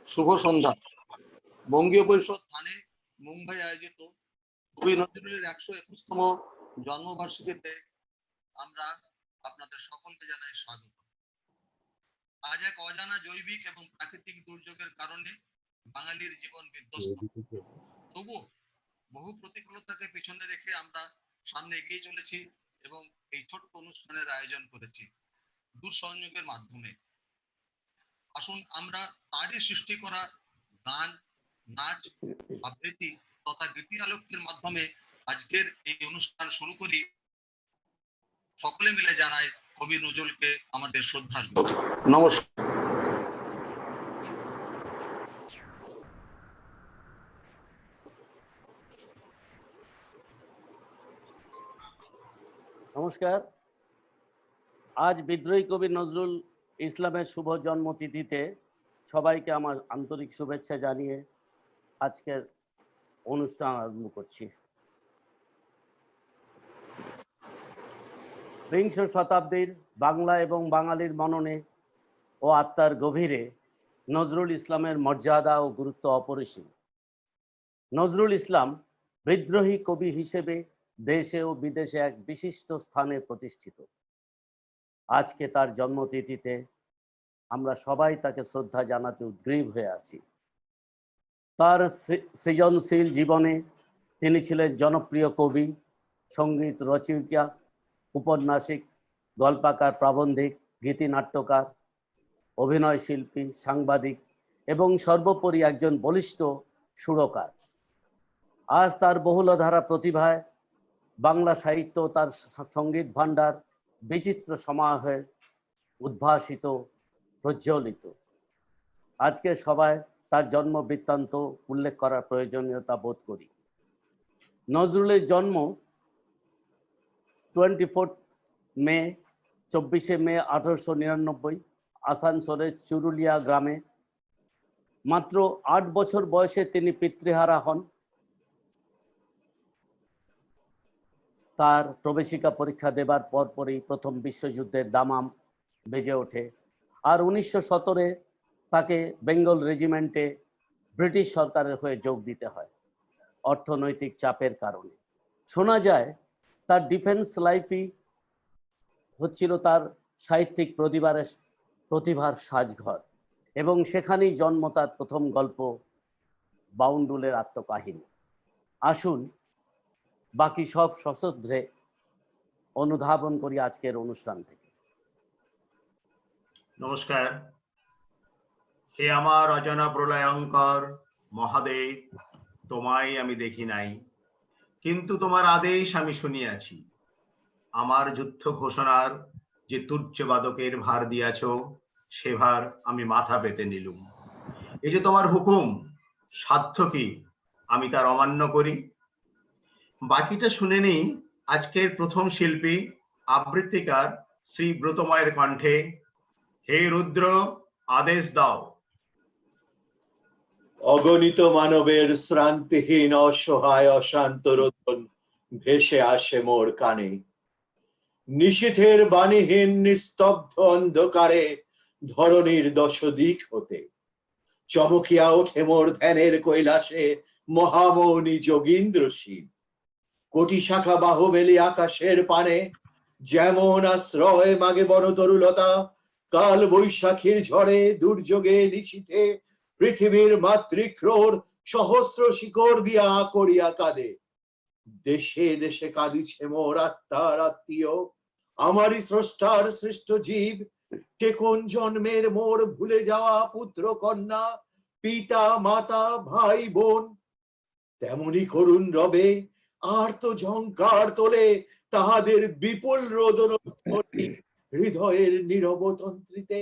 শুভ সন্ধ্যা। বঙ্গীয় পরিষদ থানে মুম্বাই আয়োজিত কবি নজরুলের 121তম জন্মবার্ষিকীতে আমরা আপনাদের সকলকে জানাই স্বাগত। আজ এক অজানা জৈবিক এবং প্রাকৃতিক দুর্যোগের কারণে বাঙালির জীবন বিধ্বস্ত। তবুও বহু প্রতিকূলতাকে পিছনে রেখে আমরা সামনে এগিয়ে চলেছি এবং এই ছোট্ট অনুষ্ঠানের আয়োজন করেছি দূর সংযোগের মাধ্যমে। আসুন আমরা তারই সৃষ্টি করা গান, নাচ, আবৃত্তি তথা গীতি আলোকের মাধ্যমে আজকের এই অনুষ্ঠান শুরু করি। সকলে মিলে জানাই কবি নজরুলকে আমাদের শ্রদ্ধার্ঘ্য। নমস্কার। নমস্কার। আজ বিদ্রোহী কবি নজরুল ইসলামের শুভ জন্মতিথিতে সবাইকে আমার আন্তরিক শুভেচ্ছা জানিয়ে আজকের অনুষ্ঠান আরম্ভ করছি। বিংশ শতাব্দীর বাংলা এবং বাঙালির মননে ও আত্মার গভীরে নজরুল ইসলামের মর্যাদা ও গুরুত্ব অপরিসীম। নজরুল ইসলাম বিদ্রোহী কবি হিসেবে দেশে ও বিদেশে এক বিশিষ্ট স্থানে প্রতিষ্ঠিত। আজকে তার জন্মতিথিতে আমরা সবাই তাকে শ্রদ্ধা জানাতে উদ্গ্রীব হয়ে আছি। তার সৃজনশীল জীবনে তিনি ছিলেন জনপ্রিয় কবি, সঙ্গীত রচয়িতা, উপন্যাসিক, গল্পকার, প্রাবন্ধিক, গীতিনাট্যকার, অভিনয় শিল্পী, সাংবাদিক এবং সর্বোপরি একজন বলিষ্ঠ সুরকার। আজ তার বহুলধারা প্রতিভায় বাংলা সাহিত্য তার সঙ্গীত ভাণ্ডার বিচিত্র সমারোহে উদ্ভাসিত, প্রজ্বলিত। আজকে সবাই তার জন্ম বৃত্তান্ত উল্লেখ করার প্রয়োজনীয়তা বোধ করি। নজরুলের জন্ম 24 মে 1899 আসানসোলের চুরুলিয়া গ্রামে। মাত্র 8 বছর বয়সে তিনি পিতৃহারা হন। তার প্রবেশিকা পরীক্ষা দেবার পরপরই প্রথম বিশ্বযুদ্ধের দামাম বেজে ওঠে। আর 1917 তাকে বেঙ্গল রেজিমেন্টে ব্রিটিশ সরকারের হয়ে যোগ দিতে হয় অর্থনৈতিক চাপের কারণে। শোনা যায় তার ডিফেন্স লাইফই হচ্ছিল তার সাহিত্যিক প্রতিভার সাজঘর এবং সেখানেই জন্ম তার প্রথম গল্প বাউন্ডুলের আত্মকাহিনী। আসুন বাকি সব সশ্রদ্ধে অনুধাবন করি আজকের অনুষ্ঠান থেকে। নমস্কার। হে আমার অজানা প্রলয়ঙ্কর মহাদেব, তোমায় আমি দেখি নাই, কিন্তু তোমার আদেশ আমি শুনিয়াছি। আমার যুদ্ধ ঘোষণার যে তুর্যবাদকের ভার দিয়াছ, সে ভার আমি মাথা পেতে নিলুম। এই যে তোমার হুকুম, সাধ্য কি আমি তার অমান্য করি? বাকিটা শুনে নেই আজকের প্রথম শিল্পী আবৃত্তিকার শ্রী ব্রতময়ের কণ্ঠে। হে রুদ্র, আদেশ দাও। অগণিত মানবের শ্রান্তিহীন অসহায় অশান্ত রোদন ভেসে আসে মোর কানে। নিশীথের বাণীহীন নিস্তব্ধ অন্ধকারে ধরণীর দশদিক হতে চমকিয়া ওঠে মোর ধ্যানের কৈলাসে মহামৌনী যোগীন্দ্র শিব। কোটি শাখা বাহুবেলি আকাশের পানে যেমন আশ্রয় মাগে বড় তরুলতা, কাল বৈশাখীর ঝড়ে দুর্যোগে নিশীথে পৃথিবীর মাতৃক্রোর সহস্র শিকড় দিয়া করিয়া কাঁদে। দেশে দেশে কাঁদিছে মোর আত্মার আত্মীয়, আমারই স্রষ্টার সৃষ্ট জীব। কে কোন জন্মের মোর ভুলে যাওয়া পুত্র কন্যা, পিতা মাতা ভাই বোন, তেমনি করুণ রবে আর্ত ঝংকার তোলে তাহাদের বিপুল রোদন হৃদয়ের নীরবতন্ত্রীতে।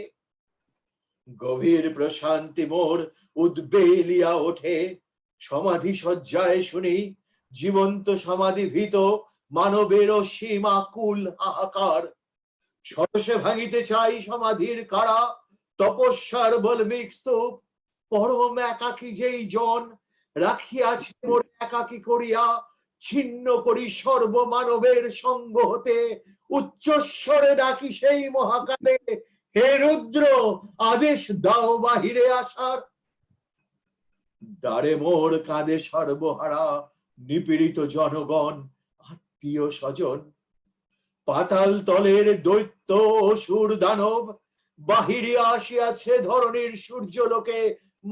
গভীর প্রশান্তি মোর উদ্বেলিয়া ওঠে সমাধি শয্যায় শুনি জীবন্ত সমাধি ভীত মানবের অসীম আকুল হাহাকার। সরসে ভাঙিতে চাই সমাধির কারা, তপস্যার বলমিক স্তূপ। পরম একাকী যেই জন রাখিয়াছে মোর একাকী করিয়া, ছিন্ন করি সর্বমানবের সঙ্গ হতে। উচ্চস্বরে ডাকি সেই মহাকালে, হে রুদ্র, আদেশ দাও বাহিরে আসার। দ্বারে মোর কাঁদে সর্বহারা নিপীড়িত জনগণ, আত্মীয় স্বজন। পাতাল তলের দৈত্য অসুর দানব বাহিরে আসিয়াছে ধরনীর সূর্যলোকে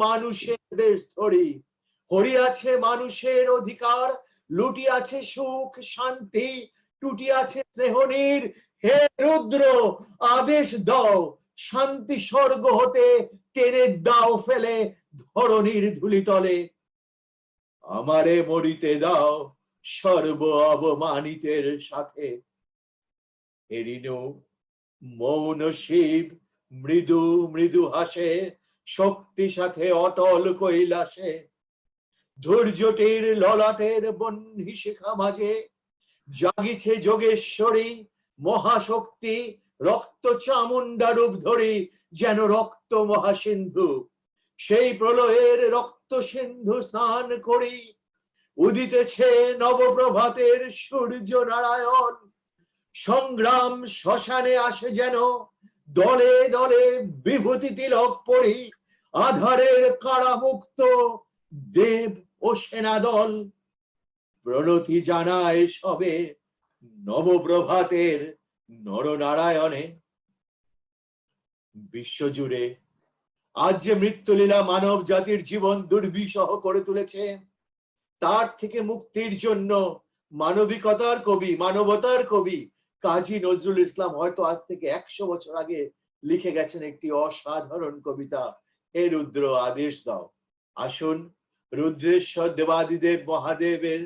মানুষের দেশ ধরি। হরিয়াছে মানুষের অধিকার, লুটিয়াছে সুখ শান্তি, টুটিয়াছে স্নেহনীর। হে রুদ্র, আদেশ দাও, শান্তি স্বর্গ হতে টেনে দাও ফেলে ধরনীর ধুলিতলে। আমারে মরিতে দাও সর্ব অবমানিতের সাথে। এরিনো মৌন শিব মৃদু মৃদু হাসে, শক্তি সাথে অটল কৈলাসে। ধৈর্যটির ললাটের বহ্নি শিখা মাঝে জাগিছে যোগেশ্বরী মহাশক্তি। রক্ত চামুন্ডা রূপ ধরি যেন রক্ত মহাসিন্ধু। সেই প্রলয়ের রক্ত সিন্ধু স্নান করি, উদিতেছে নবপ্রভাতের সূর্য নারায়ণ। সংগ্রাম শ্মশানে আসে যেন দলে দলে বিভূতি তিলক পরি। আধারের কারামুক্ত দেব ও সেনাদল প্রণতি জানায় সবে নবপ্রভাতের নরনারায়ণে। বিশ্বজুড়ে আজ যে মৃত্যুলীলা মানব জাতির জীবন দুর্বিষহ করে তুলেছে, তার থেকে মুক্তির জন্য মানবিকতার কবি, মানবতার কবি কাজী নজরুল ইসলাম হয়তো আজ থেকে 100 বছর আগে লিখে গেছেন একটি অসাধারণ কবিতা, হে রুদ্র আদেশ দাও। আসুন রুদ্রেশ্বর দেবাদিদেব মহাদেবের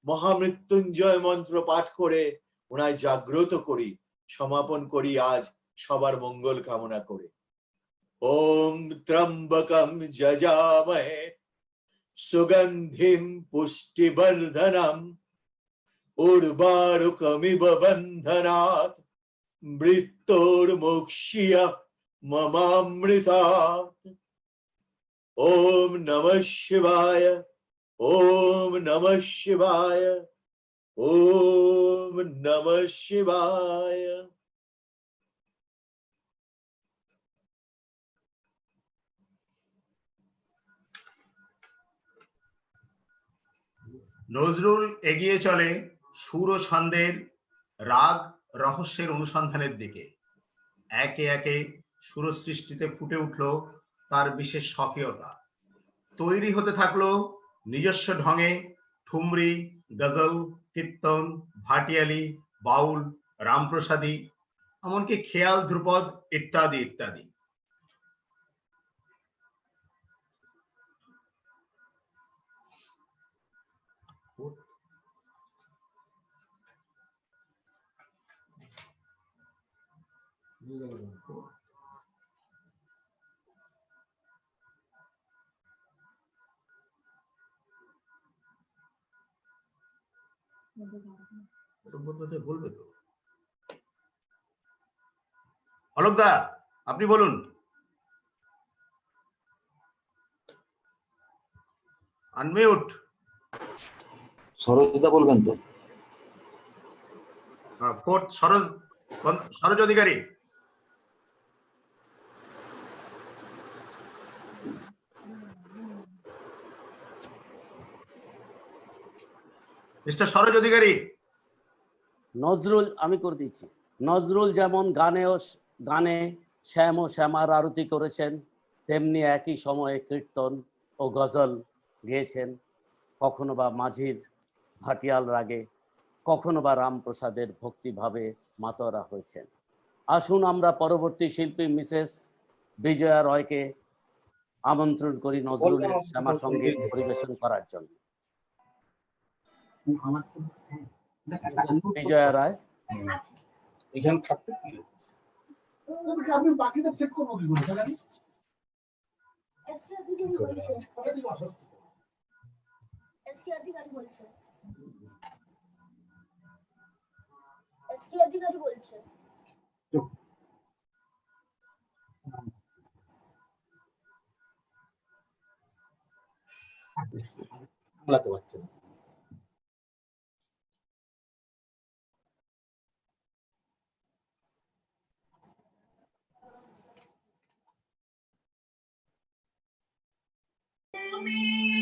মহামৃত্যুঞ্জয় মন্ত্র পাঠ করে ওনায় জাগ্রত করি, সমাপন করি আজ সবার মঙ্গল কামনা করে। ওম ত্রম্বকম যজামহে সুগন্ধিম পুষ্টিবর্ধনম উর্বারুকমিব বন্ধনাৎ মৃত্যুর্মুক্ষীয় মমামৃতাৎ। ওম নমঃ শিবায়, ওম নমঃ শিবায়, ওম নমঃ শিবায়। নজরুল এগিয়ে চলে সুর ও ছন্দের রাগ রহস্যের অনুসন্ধানের দিকে। একে একে সুর সৃষ্টিতে ফুটে উঠল তার বিশেষ স্বকীয়তা। তৈরি হতে থাকলো নিজস্ব ঢঙে ঠুমরি, গজল, কীর্তন, ভাটিয়ালি, বাউল, রামপ্রসাদী, এমনকি খেয়াল, ধ্রুপদ ইত্যাদি ইত্যাদি। বলবে তো অলোকদা, আপনি বলুন। আনমিউট। সরোজদা বলবেন তো? ফোর্থ সরোজ, সরোজ অধিকারী। মিস্টার সরোজ অধিকারী। নজরুল, আমি করে দিচ্ছি। নজরুল যেমন গানে শ্যাম ও শ্যামার আরতি করেছেন, তেমনি একই সময়ে কীর্তন ও গজল গেয়েছেন। কখনো বা মাঝির ভাটিয়াল রাগে, কখনো বা রামপ্রসাদের ভক্তিভাবে মাতোয়ারা হয়েছেন। আসুন আমরা পরবর্তী শিল্পী মিসেস বিজয়া রয়কে আমন্ত্রণ করি নজরুলের শ্যামা সঙ্গীত পরিবেশন করার জন্য। বিজয়া রায় এখানে থাকতে আমি বাকিটা চেক করবো কি করে জানেন? এসকে অধিকারী বলছে। পারছে না। Me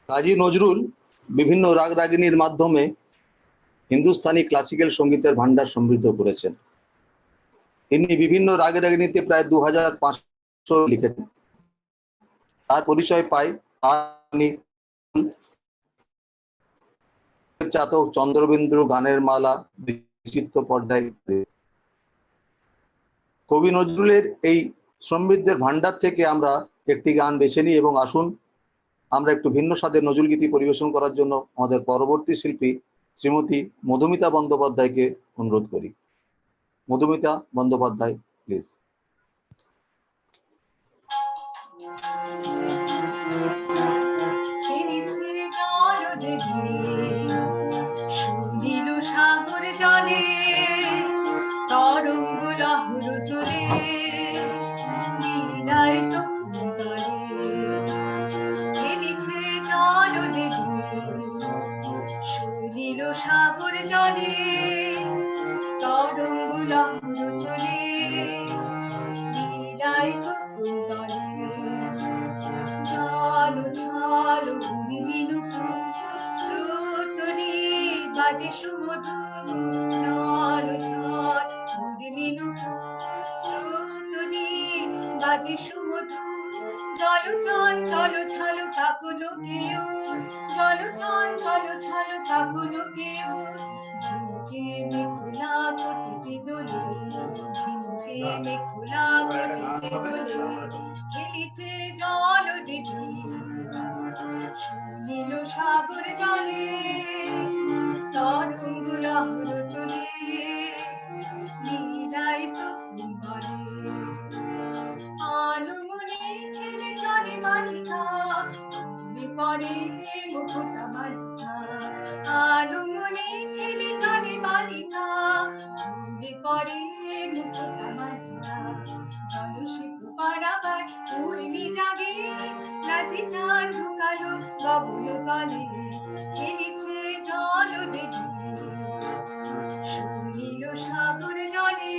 কাজী নজরুল বিভিন্ন রাগ রাগিনীর মাধ্যমে হিন্দুস্তানি ক্লাসিক্যাল সঙ্গীতের ভান্ডার সমৃদ্ধ করেছেন। তিনি বিভিন্ন রাগ রাগিনীতে প্রায় 2500 লিখেছেন। তার পরিচয় পায় চাতক, চন্দ্রবিন্দু, গানের মালা, বিচিত্র পর্দায়। কবি নজরুলের এই সমৃদ্ধের ভান্ডার থেকে আমরা একটি গান বেছে নিই এবং আসুন আমরা একটু ভিন্ন স্বাদের নজরুল গীতি পরিবেশন করার জন্য আমাদের পরবর্তী শিল্পী শ্রীমতী মধুমিতা বন্দ্যোপাধ্যায়কে অনুরোধ করি। মধুমিতা বন্দ্যোপাধ্যায়, প্লিজ। সুনীল তরঙ্গ লহর তোলে লীলায় তরুণ দলে জল ছল ঘুরিনুকু স্রোতরি বাজে সুমধুর জল ছল ঘুরিনুকু স্রোতরি বাজে সুমধুর জল চঞ্চল ছল কাকুলো কেউ জল চঞ্চল ছল কাকুলো কেউ ঝিমুকে মেঘলা কটিতে দোলে ঝিমুকে মেঘলা কটিতে দোলে খেলিছে জল দেবী নীল সাগর জলে তরঙ্গ লহর তোলে লীলায় তরুণ বলে আনমনে খেলে জলে মালিকা পরে মুখটা মালিকা আনমনে খেলে জলে মালিকা পরে মুখটা মালিকা জলশীত পারাবার পূর্ণি জাগে নাচি চাঁদ ঢুকালো গগন তলে খেলিছে জল দেবী সুনীল সাগর জলে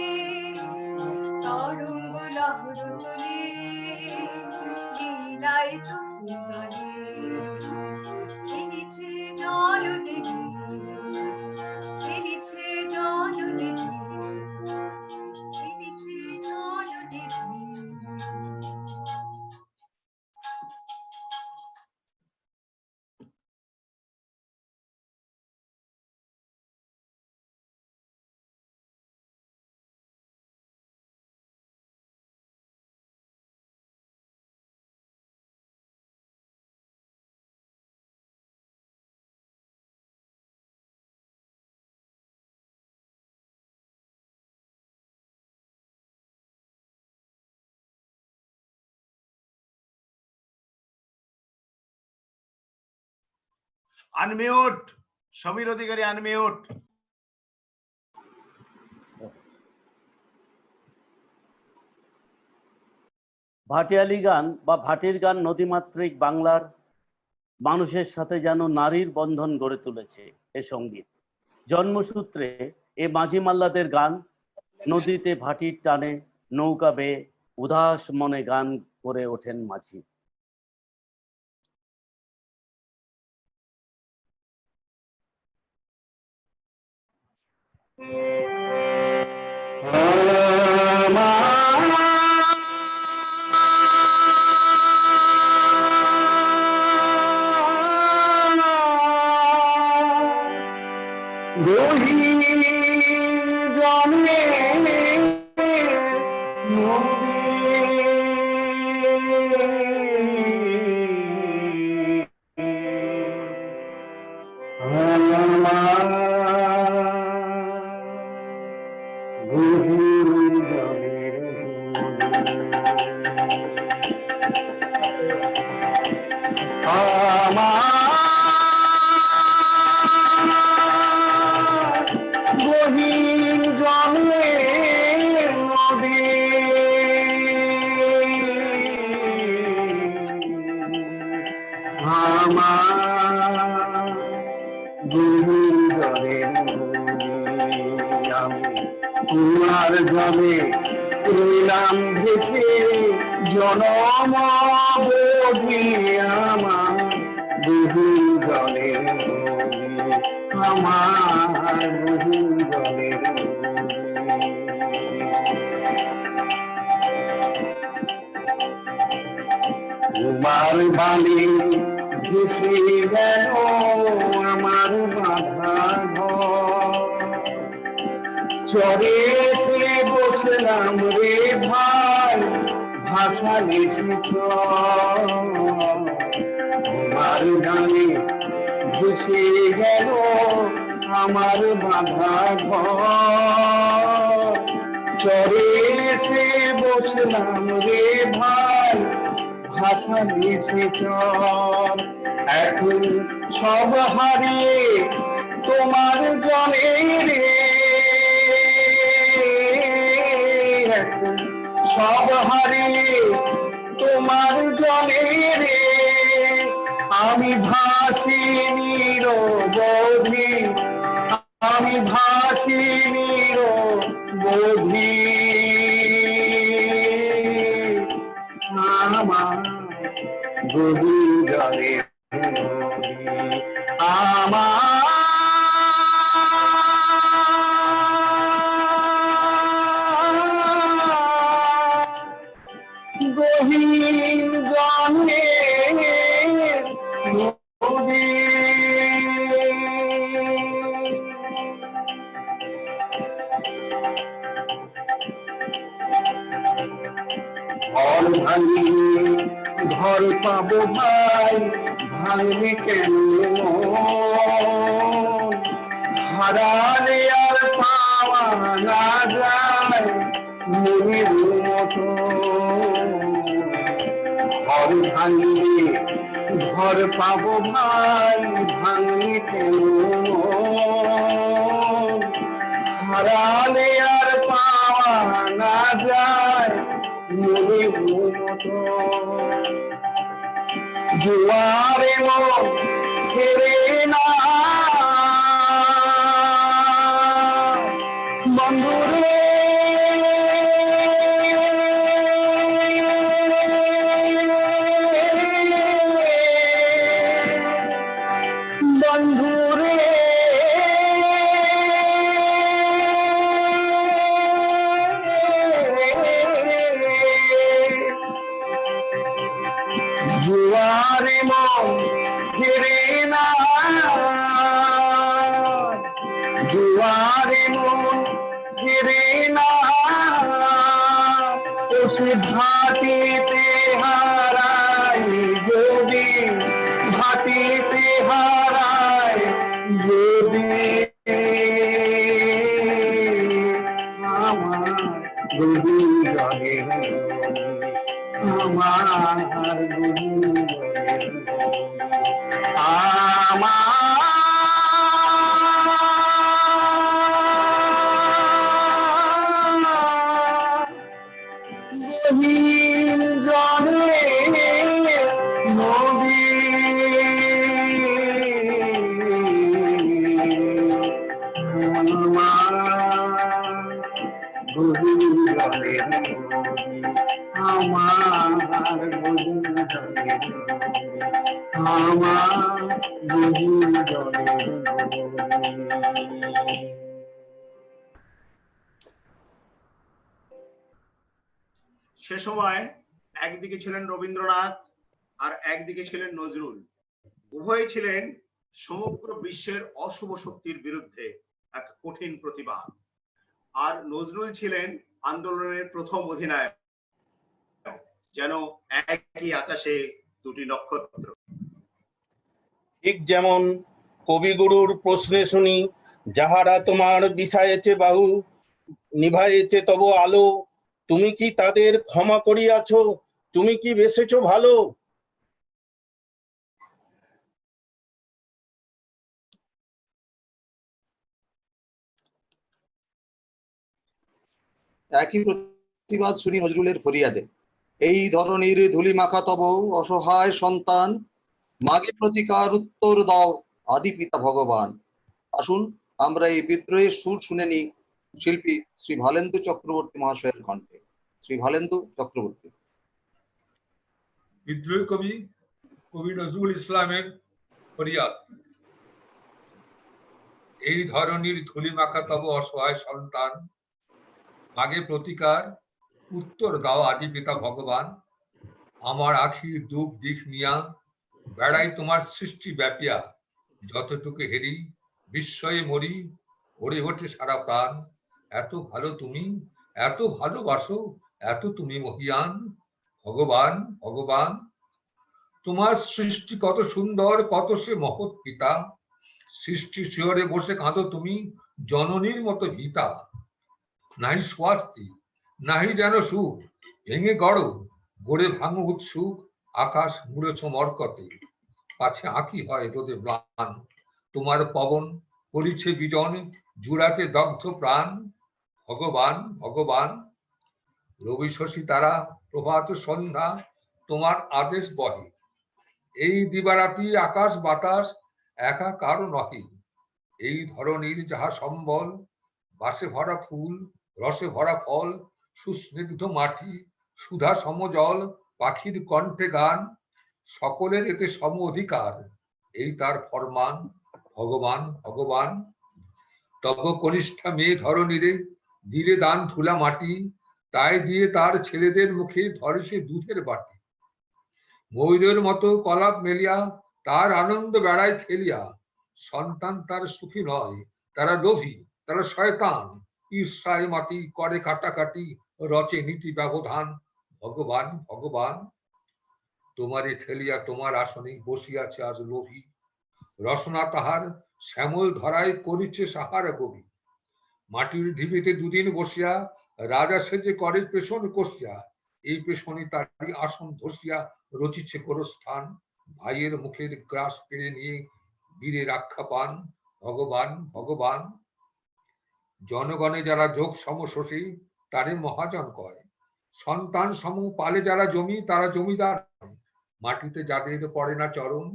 তরঙ্গ লহর তোলে লীলায় তরুণ দলে খেলিছে জল দেবী খেলিছে জল দেবী খেলিছে জল দেবী আনমিউট সমীর অধিকারী আনমিউট ভাটিয়ালি গান বা ভাটির গান নদীমাতৃক বাংলার মানুষের সাথে যেন নারীর বন্ধন গড়ে তুলেছে এ সঙ্গীত। জন্মসূত্রে এ মাঝি মাল্লাদের গান নদীতে ভাটির টানে নৌকা বেয়ে উদাস মনে গান করে ওঠেন মাঝি। তোমার বাণী ভেসে গেল আমার বাধা ঘর, চরে এসে বসলাম রে ভাই ভাষা লিখেছ। তোমার গানে ভেসে গেল আমার বাধা ঘর, চরে এসে বসলাম রে ভাই ভাষা লিখেছ। এখন সব হারিয়ে তোমার জলে রে, এখন সব হারিয়ে তোমার জলে রে, আমি ভাসি নিরবধি আমি ভাসি নিরবধি আমার গভীর জলে গহীন জলে নদী ঘর ভাঙি ঘর পাবো ভাই ভাঙবি কেন হারালে আর পাওয়া না যায় মনির মতো ঘর ভাঙবি ঘর পাবো ভাই ভাঙবি কেন হারালে আর পাওয়া না যায় মনির মতো জোয়ারে মন ফেরে না বন্ধুরে বন্ধুরে জোয়ারে মন ফেরে না জোয়ারে মন ফেরে না সে ভাটিতে হারাই যদি ভাটিতে হারাই যদি আমার গভীর জলে আমার গভীর গহীন জলে নদী গভীর জলে আমার গভীর জলে আমার গভীর জলে সে সময় একদিকে ছিলেন রবীন্দ্রনাথ আর একদিকে ছিলেন নজরুল। উভয় ছিলেন সমগ্র বিশ্বের অশুভ শক্তির বিরুদ্ধে এক কঠিন প্রতিবাদ। আর নজরুল ছিলেন আন্দোলনের প্রথম অধিনায়ক, যেন একই আকাশে দুটি নক্ষত্র। ঠিক যেমন কবিগুরুর প্রশ্নে শুনি, যাহারা তোমার বিষায়েছে বাহু, নিভায়েছে তব আলো, তুমি কি তাদের ক্ষমা করিয়াছ, তুমি কি বেসেছ ভালো? একই প্রতিবাদ শুনি নজরুলের ফরিয়াদে। এই ধরনের ধুলি মাখা তব অসহায় সন্তান, মাগে প্রতিকার উত্তর দাও আদি পিতা ভগবান। আসুন আমরা এই বিদ্রোহের সুর শুনে নিই শিল্পী শ্রী ভালেন্দু চক্রবর্তী মহাশয়ের কণ্ঠে। শ্রী ভালেন্দু চক্রবর্তী। বিদ্রোহী কবি কবি নজরুল ইসলামের ফরিয়াদ। এই ধরনের ধুলি মাখা তব অসহায় সন্তান, মাগে প্রতিকার উত্তর দাও আদি পিতা ভগবান। আমার আখির দুঃখ দিক নিয়া বেড়াই তোমার সৃষ্টি ব্যাপিয়া, যতটুকু হেরি বিস্ময়ে মরি, ভরে ওঠে সারা প্রাণ। এত ভালো তুমি, এত ভালোবাসো, এত তুমি মহিয়ান। ভগবান ভগবান তোমার সৃষ্টি কত সুন্দর, কত সে মহৎ পিতা। সৃষ্টি শিহরে বসে কাঁদো তুমি, জননীর মতো গীতা। নাহি স্বাস্তি নাহি যেন সুখ, ভেঙে গড়ো গড়ে ভাঙো উৎসুক। আকাশ মুড়েছ মরকতে, পাছে আঁকি হয় রোদে ম্লান। তোমার পবন করিছে বিজন, জুড়াতে দগ্ধ প্রাণ। ভগবান ভগবান রবি শশী তারা প্রভাত সন্ধ্যা তোমার আদেশ বহে। এই দিবারাতি আকাশ বাতাস একাকার নহে, এই ধরনীর যাহা সম্বল, বাসে ভরা ফুল, রসে ভরা ফল, সুস্নিগ্ধ মাটি, সুধা সমজল, পাখির কণ্ঠে গান, সকলের এতে সম অধিকার, এই তার ফরমান। ভগবান ভগবান তব কনিষ্ঠা মেয়ে ধরনীরে দিলে দান ধুলা মাটি, তাই দিয়ে তার ছেলেদের মুখে ধরে সে দুধের বাটি। ময়ূরের মতো কলাপ মেলিয়া তার আনন্দ বেড়ায় খেলিয়া, সন্তান তার সুখী নয়, তারা লোভী, তারা শয়তান, ঈর্ষায় মাটি করে কাটাকাটি, রচে নীতি ব্যবধান। ভগবান ভগবান তোমারে ঠেলিয়া তোমার আসনে বসিয়াছে আজ লোভী, রসনা তাহার শ্যামল ধরায় করিছে সাহারা গভী। মাটির ঢিবিতে দুদিন বসিয়া রাজা সেজে করে পেশন কষিয়া, এই পেশনে তারই আসন ধসিয়া রচিছে গোরস্থান। ভাইয়ের মুখের গ্রাস কেড়ে নিয়ে বীরের আখ্যা পান। ভগবান ভগবান জনগণে যারা যোগ সমশোষী, তারে মহাজন কয়। সন্তান সম পালে যারা জমি, তারা জমিদার। মাটিতে যাদের পড়ে না চরণ,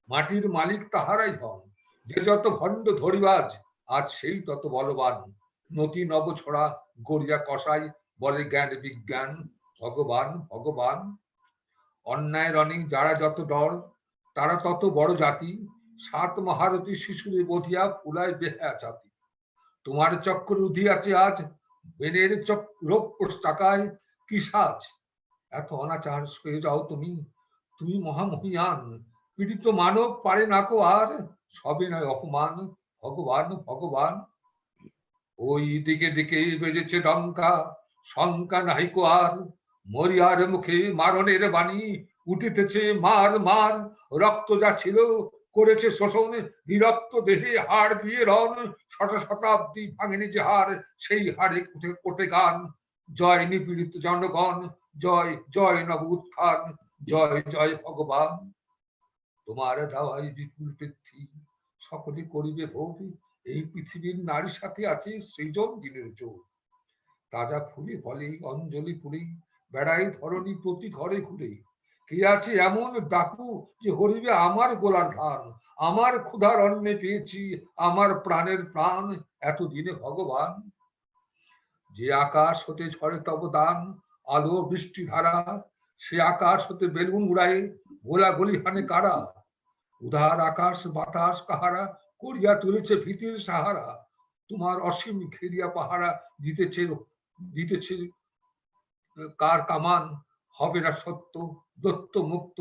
মাটির মালিক তাহারাই হন। যে যত ভণ্ড ধরিবাজ, আজ সেই তত বলবান। নতি নব ছড়া গড়িয়া কষাই, বলে জ্ঞান বিজ্ঞান। ভগবান ভগবান অন্যায় রণে যারা যত ডর, তারা তত বড় জাতি। সাত মহারথী শিশুরে বধিয়া ফুলায় বেহা জাতি। তোমার চক্র উঠিয়াছে আজ, বেনের রৌপ্য টাকায় কি সাজ? এত অনাচার সয়ে যাও তুমি, তুমি মহামহিয়ান। পীড়িত মানব পারে না কো আর, সবে নয় অপমান। ভগবান ভগবান ওই দিকে দিকে বেজেছে ডঙ্কা, শঙ্কা নাহিকো আর। মরিয়ার মুখে মারণের বাণী, উঠিতেছে মার মার। রক্ত যা ছিল করেছে শোষণ, বিরক্ত দেহে হাড় দিয়ে রণ। শতাব্দী ভাঙেনি যে হাড়, সেই হাড়ে কোটে গান। জয় নিপীড়িত জনগণ, জয় জয় নব উত্থান। জয় জয় ভগবান তোমার দেওয়াই বিপুল পৃথ্বী, সকলে করিবে ভোগ। এই পৃথিবীর নারীর সাথে আছে সৃজন দিনের যোগ। তাজা ফুলে ফলে অঞ্জলি পুরে, বেড়াই ধরণী প্রতি ঘরে ঘুরে। কে আছে এমন ডাকু, যে হরিবে আমার গোলার ধান। আমার ক্ষুধার অন্নে পেয়েছি আমার প্রাণের প্রাণ, এতদিনে ভগবান। যে আকাশ হতে ঝরে তব দান, আলো বৃষ্টি ধারা। সে আকাশ হতে বেলুন উড়ায়, গোলাগুলি হানে কারা। উদার আকাশ বাতাস কাহারা, করিয়া তুলেছে ভীতির সাহারা। তোমার অসীম ঘেরিয়া পাহারা, দিতেছে কার কামান। হবে না সত্য দত্ত মুক্ত,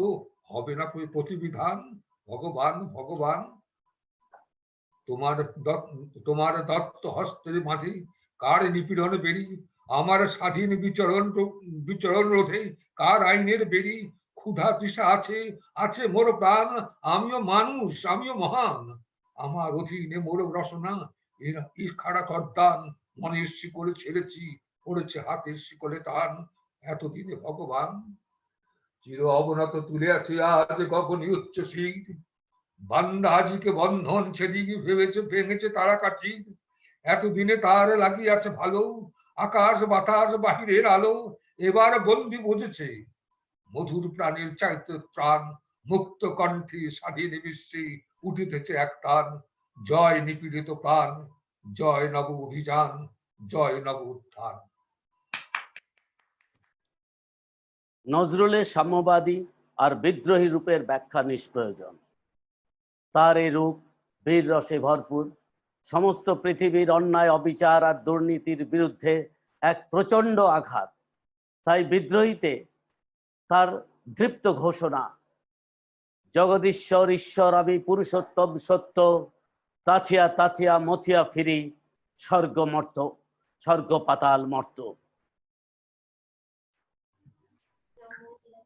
হবে না প্রতিবিধান। ভগবান ভগবান তোমার দত্ত হস্তের মাঝে কার নিপীড়ন বেরি। আমার স্বাধীন বিচরণ রোধে কার আইনের বেরি। ক্ষুধা তৃষা আছে, আছে মোর প্রাণ। আমিও মানুষ, আমিও মহান। আমার অধীনে মোর রসনা, এরা খাড়া করদান। মনের শিকলে ছেড়েছি, পড়েছে হাতের শিকলে টান। এতদিনে ভগবান চির অবনত তুলে আছে আজ গগনে উচ্চ শির। বান্দা আজিকে বন্ধন ছেড়িয়ে ভেঙেছে তারা কাঠি। এতদিনে তার লাগিয়াছে ভালো, আকাশ বাতাস বাহিরের আলো। এবার বন্দি বুঝেছে, মধুর প্রাণের চাইতে প্রাণ। মুক্ত কণ্ঠে স্বাধীন বিশ্বে উঠিতেছে এক তান। জয় নিপীড়িত প্রাণ, জয় নব অভিযান, জয় নব উত্থান। নজরুলের সাম্যবাদী আর বিদ্রোহী রূপের ব্যাখ্যা নিষ্প্রয়োজন। তার এই রূপ বীর রসে ভরপুর, সমস্ত পৃথিবীর অন্যায় অবিচার আর দুর্নীতির বিরুদ্ধে এক প্রচন্ড আঘাত। তাই বিদ্রোহীতে তার দৃপ্ত ঘোষণা, জগদীশ্বর ঈশ্বর আমি পুরুষোত্তম সত্য, তাথিয়া তাথিয়া মথিয়া ফিরি, স্বর্গ পাতাল মর্ত।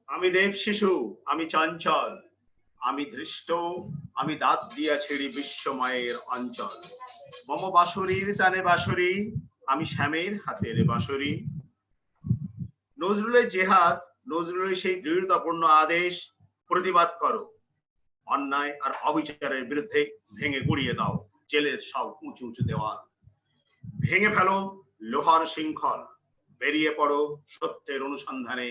আমি দেব শিশু, আমি চঞ্চল, আমি দৃষ্ট, আমি দাঁত দিয়া ছেড়ি বিশ্বময়ের অঞ্চল। মম বাঁশরীর টানে বাঁশরি, আমি শ্যামের হাতের বাঁশরি। নজরুলের জেহাদ, নজরুলের সেই দৃঢ়তাপূর্ণ আদেশ, প্রতিবাদ করো। অন্যায় আর অবিচারের বিরুদ্ধে ভেঙে গুড়িয়ে দাও জেলের সব উঁচু উঁচু দেওয়াল। ভেঙে ফেলো লোহার শৃঙ্খল, বেরিয়ে পড়ো সত্যের অনুসন্ধানে।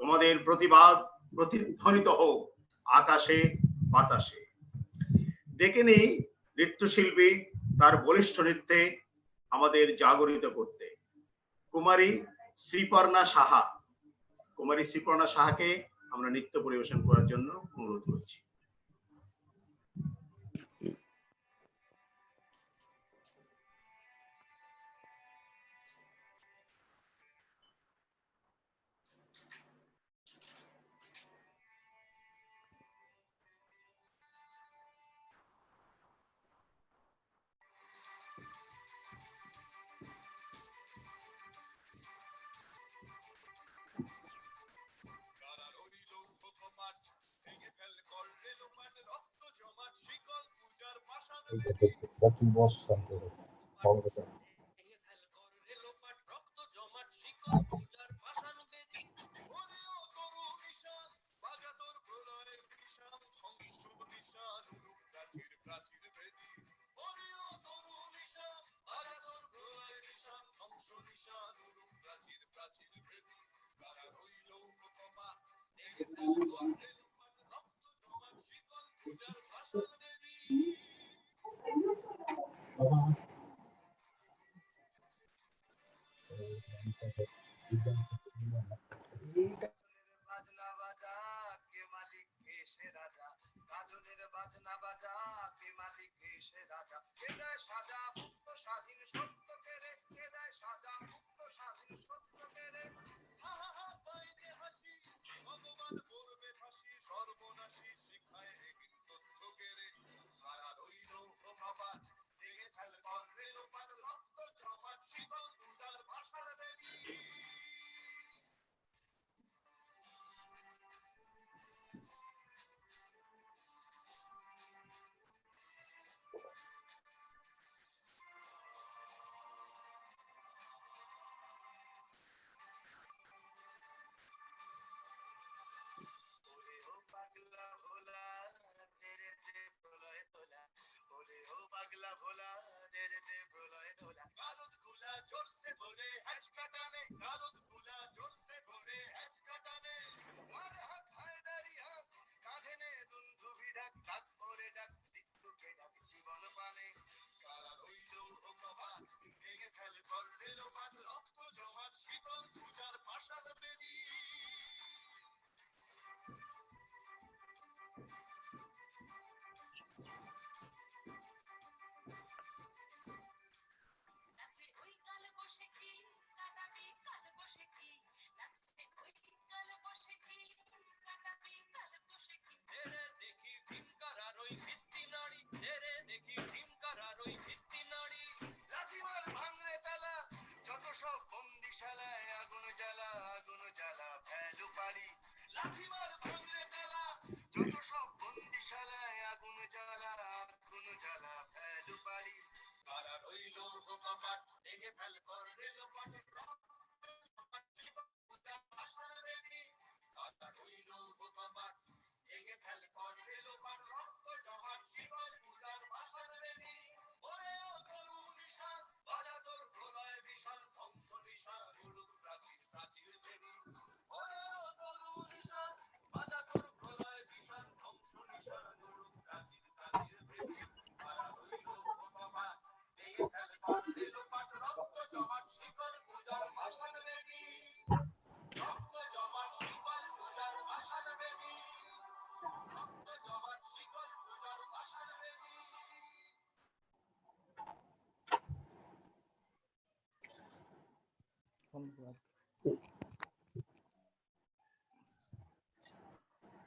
তোমাদের প্রতিবাদ প্রতিধ্বনিত হোক আকাশে বাতাসে। ডেকে নেই নৃত্যশিল্পী তার বলিষ্ঠ নৃত্যে আমাদের জাগরিত করতে। কুমারী শ্রীপর্ণা সাহাকে আমরা নৃত্য পরিবেশন করার জন্য অনুরোধ করছি।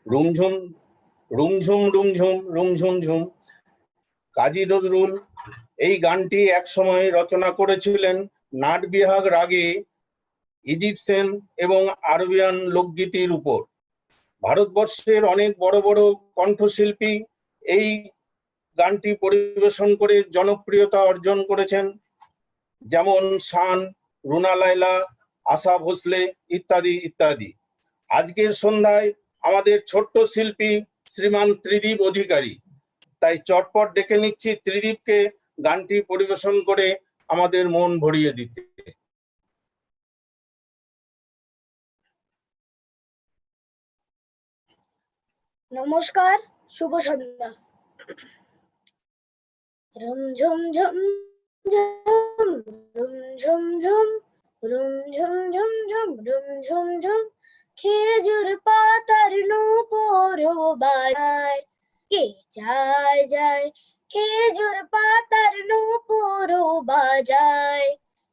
রুমঝুম রুমঝুম রুমঝুম রুমঝুম ঝুম। কাজী নজরুল এই গানটি একসময় রচনা করেছিলেন নাটবিহাগ রাগে ইজিপশিয়ান এবং আরবিয়ান লোকগীতির উপর। ভারতবর্ষের অনেক বড় বড় কণ্ঠশিল্পী এই গানটি পরিবেশন করে জনপ্রিয়তা অর্জন করেছেন, যেমন শান, রুনা লায়লা, আশা ভোসলে ইত্যাদি ইত্যাদি। আজকের সন্ধ্যায় আমাদের ছোট্ট শিল্পী শ্রীমান ত্রিদীপ অধিকারী, তাই চটপট ডেকে নিচ্ছি ত্রিদীপকে গানটি পরিবেশন করে আমাদের মন ভরিয়ে দিতে। নমস্কার, শুভ সন্ধ্যা। রুম ঝুম ঝুম ঝুম রুম ঝুম ঝুম রুম ঝুম ঝুম ঝুম রুম ঝুম ঝুম খেজুর পাতার নূপুর বাজায় কে যায় যায় খেজুর পাতার নূপুর বাজায়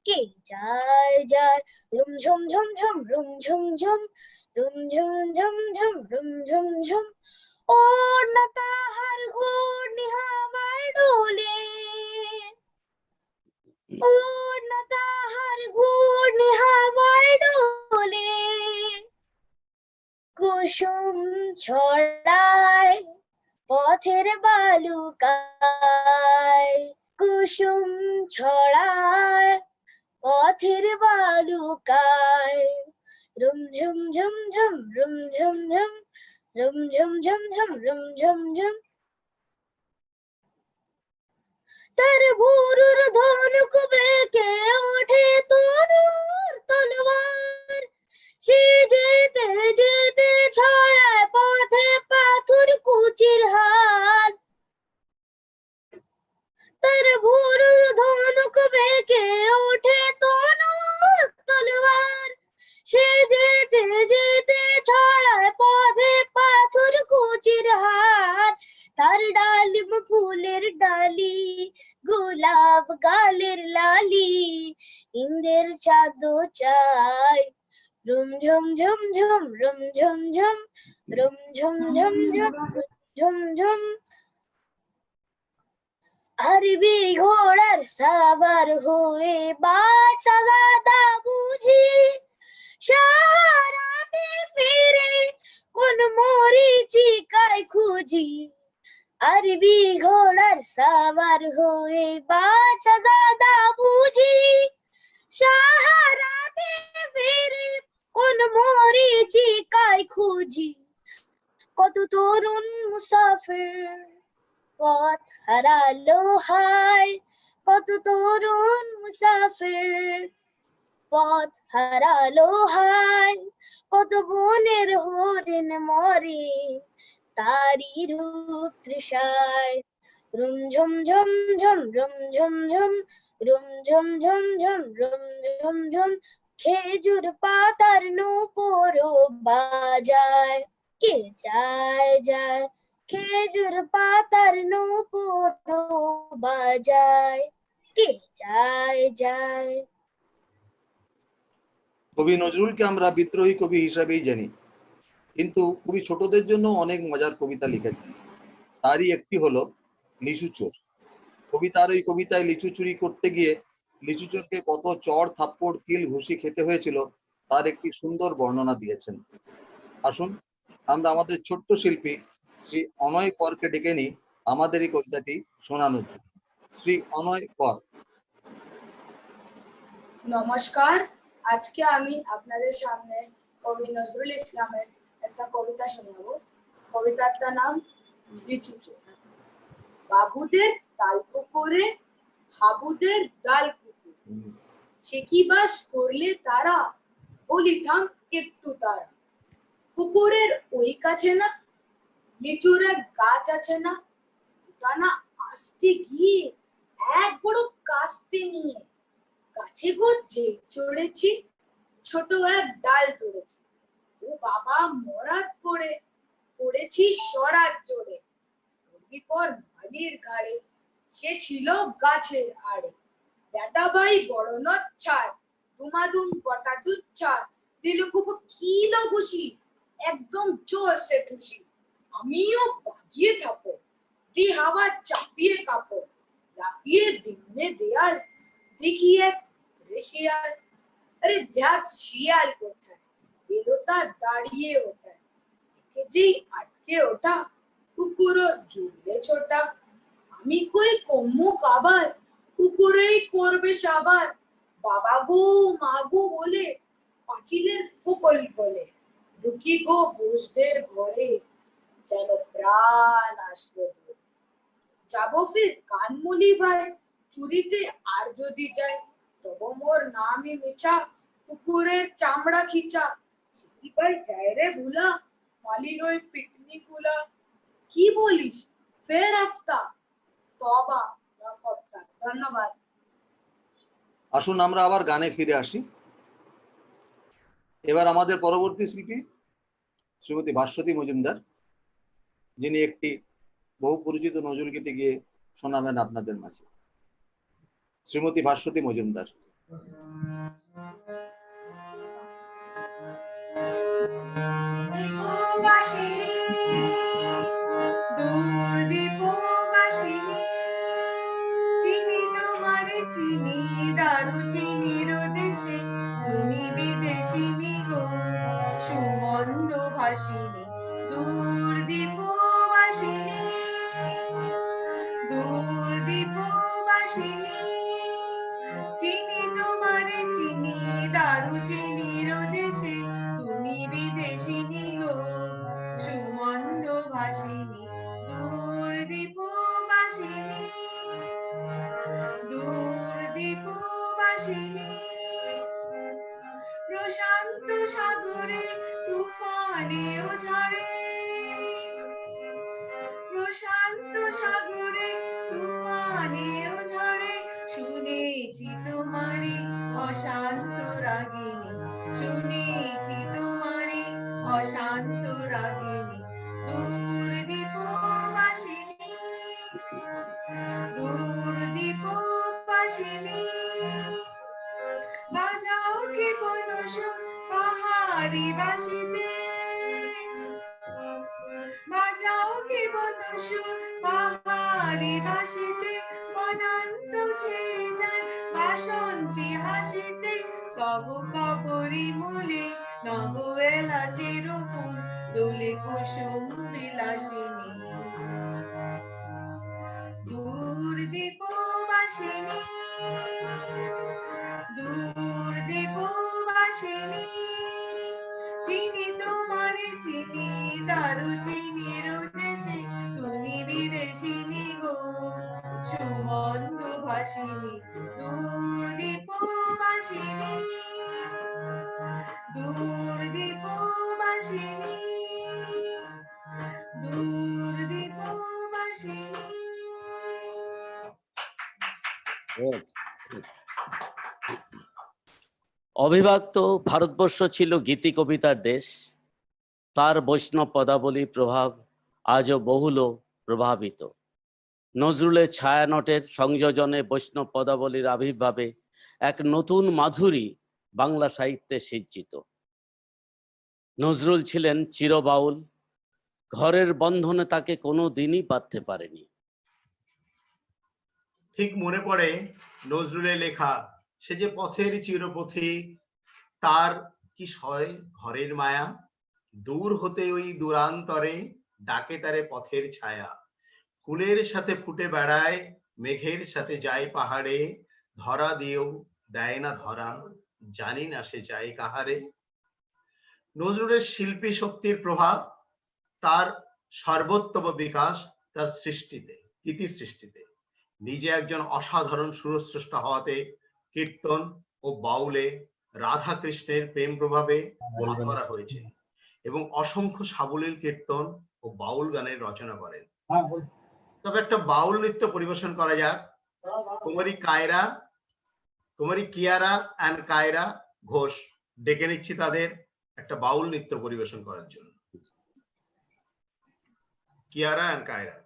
কে যায় যায় রুম ঝুম ঝুম ঝুম রুম ঝুম ঝুম রুম ঝুম ঝুম ঝুম রুম ঝুম ঝুম ওড়না তাহার ঘূর্ণি হাওয়ায় ডোলে ওড়না তাহার ঘূর্ণি হাওয়ায় ডোলে কুসুম ছড়ায় পথের বালুকায় কুসুম ছড়ায় পথের বালুকায় রুম ঝুম ঝুম ঝুম রুম ঝুম ঝুম রুম ঝুম ঝুম ঝুম রুম ঝুম ঝুম তার ভুরুর ধনুক বেঁকে ওঠে তনুর তলোয়ার সে যেতে যেতে ছড়ায় পথে পাথর কুচির হার তার ভুরুর ধনুক বেঁকে ওঠে তনুর তলোয়ার সে যেতে যেতে ছড়ায় পথে পাথর কুচির হার তার ডালিম ফুলের ডালি গোলাপ গালের লালি ইন্দের চাঁদ চাই রুম ঝুম ঝুম ঝুম রুম ঝুম ঝুম রুম ঝুম ঝুম ঝুম ঝুম ঝুম আরবি ঘোড়ার সাবার হয়ে বাদশাহজাদা বুঝি সারাতে ফিরে কোন মরীচিকায় খুঁজি আরবি ঘোড়ার সাবার হয়ে বাদশাহজাদা বুঝি সাহারাতে ফিরে কোন মরীচিকায় খুঁজি কত তরুণ মুসাফির পথ হারালো হায় কত তরুণ মুসাফির পথ হারালো হায় কত বনের হরিণ মরে তারি রূপ তৃষায় রুম ঝুম ঝুম ঝুম রুম ঝুম ঝুম রুম ঝুম ঝুম ঝুম রুম ঝুম ঝুম খেজুর পাতার নূপুর বাজায় কে যায় যায় খেজুর পাতার নূপুর বাজায় কে যায় যায় কবি নজরুলকে আমরা বিদ্রোহী কবি হিসাবেই জানি, কিন্তু খুবই ছোটদের জন্য অনেক মজার কবিতা লিখেছেন। তারই একটি হলো লিচু চোর। কবি তার ওই কবিতায় লিচু চুরি করতে গিয়ে লিচু চোরকে কত চড় থাপ্পড় কিল ঘুষি খেতে হয়েছিল তার একটি সুন্দর বর্ণনা দিয়েছেন। আসুন আমরা আমাদের ছোট্ট শিল্পী শ্রী অনয় করকে ডেকে নিই আমাদের এই কবিতাটি শোনানোর জন্য। শ্রী অনয় কর। নমস্কার, আজকে আমি আপনাদের সামনে কবি নজরুল ইসলামের একটা কবিতা শোনাবো। কবিতাটার নাম লিচু চোর। বাবুদের তাল পুকুরে হাবুদের গাল পুকুরে সে কি বাস করলে তারা বলিতাম একটু তারা পুকুরের ওই কাছে না লিচুর এক গাছ আছে না তা না আসতে গিয়ে এক বড় কাস্তে নিয়ে গাছে গিয়ে চড়েছি ছোট এক ডাল ধরেছি ও বাবা মরাত পড়ে পড়েছি সরাত জোরে পর মালির ঘাড়ে সে ছিল গাছের আড়ে বেটা ভাই বড় নচ্ছার দুমাদুম কটা দুচ্ছার দিল খুব কিলো ঘুষি একদম জোর সে ঠুসি আমিও বাগিয়ে থাকো দি হাওয়া চাপিয়ে কাপড় লাফিয়ে ডিমনে দেয়াল দেখি এক শিয়াল আরে ধ্যাত শিয়াল কোথায় বেলোতা দাঁড়িয়ে ওঠায় যেই আটকে ওঠা কুকুরও জুড়লে ছোটা আমি কই কম্মুক আবার কুকুরেই করবে সাবার বাবা গো মা গো বলে পাঁচিলের ফোকল বলে ঢুকি গো বুঝদের ঘরে যেন প্রাণ আসলো যাবো ফির কানমুলি ভাই চুরিতে আর যদি যাই তবু মোর নামই মিছা কুকুরের চামড়া খিচা সিটি ভাই যায় রে ভুলা মালির ওই পিটনি কুলা কি বলিস ফের আফতা তবা রক্ষকদার। ধন্যবাদ। আসুন আমরা আবার গানে ফিরে আসি। এবার আমাদের পরবর্তী শিল্পী শ্রীমতী ভাস্বতী মজুমদার, যিনি একটি বহু পরিচিত নজরুল গীতি গিয়ে শোনাবেন আপনাদের মাঝে। শ্রীমতী ভাস্বতী মজুমদার। চিনি তোমারে চিনি দারুচিনির দেশে, তুমি বিদেশিনী গো সুমন্দ ভাসিনী, দূর দীপবাসিনী, দূর দীপবাসিনী। চিনি তোমারে চিনি দারুচিনির দেশে, তুমি বিদেশিনী গো সুমন্দ ভাসিনী, দূর দীপবাসিনী, দূর দীপবাসিনী। প্রশান্ত সাগরে তুফানে ও ঝড়ে, প্রশান্ত সাগরে তুফানে ও ঝড়ে, শুনেছি তোমারে অশান্ত রাগিনী, শুনেছি তোমারে অশান্ত রাগিনী, দূর দীপবাসিনী, দূর দীপবাসিনী। বাজাও কে কলস পাহাড়ি বাসিতে, বাজাও কে কলস পাহাড়ি বাসিতে, বনান্ত ছেয়ে যায় বাসন্তী হাসিতে, তব কবরী মূলে নব এলাচের ফুল দোলে কুসুম বিলাসিনী, দূর দীপবাসিনী, দূর দীপবাসিনী। চিনি তোমারে চিনি দারুচিনির দেশে, তুমি বিদেশিনী গো সুমন্দ ভাসিনী, দূর দীপবাসিনী, দূর দীপবাসিনী, দূর দীপবাসিনী। অবিভক্ত ভারতবর্ষ ছিল গীতি কবিতার দেশ। তার বৈষ্ণব পদাবলী প্রভাব আজও বহুল প্রভাবিত। নজরুলের ছায়ানটের সংযোজনে বৈষ্ণব পদাবলীর আবির্ভাবে এক নতুন মাধুরী বাংলা সাহিত্যে সিঞ্চিত। নজরুল ছিলেন চিরবাউল, ঘরের বন্ধনে তাকে কোনো দিনই বাঁধতে পারেনি। ঠিক মনে পড়ে নজরুলের লেখা, সে যে পথের চিরপথিক, তার কি সয় ঘরের মায়া, দূর হতে ওই দূরান্তরে ডাকে তারে পথের ছায়া, ফুলের সাথে ফুটে বেড়ায় মেঘের সাথে যায় পাহাড়ে, ধরা দিয়েও দেয় না ধরা, জানি না সে যায় কাহারে। নজরুলের শিল্পী শক্তির প্রভাব, তার সর্বোত্তম বিকাশ তার সৃষ্টিতে, গীতি সৃষ্টিতে। নিজে একজন অসাধারণ সুরস্রষ্টা হওয়াতে কীর্তন ও বাউলে রাধা কৃষ্ণের প্রেম প্রভাবে মাতোয়ারা হয়েছে এবং অসংখ্য সাবলীল কীর্তন ও বাউল গানের রচনা করেন। তবে একটা বাউল নৃত্য পরিবেশন করা যাক। কুমারী কিয়ারা অ্যান্ড কায়রা ঘোষ, ডেকে নিচ্ছি তাদের একটা বাউল নৃত্য পরিবেশন করার জন্য। কিয়ারা অ্যান্ড কায়রা।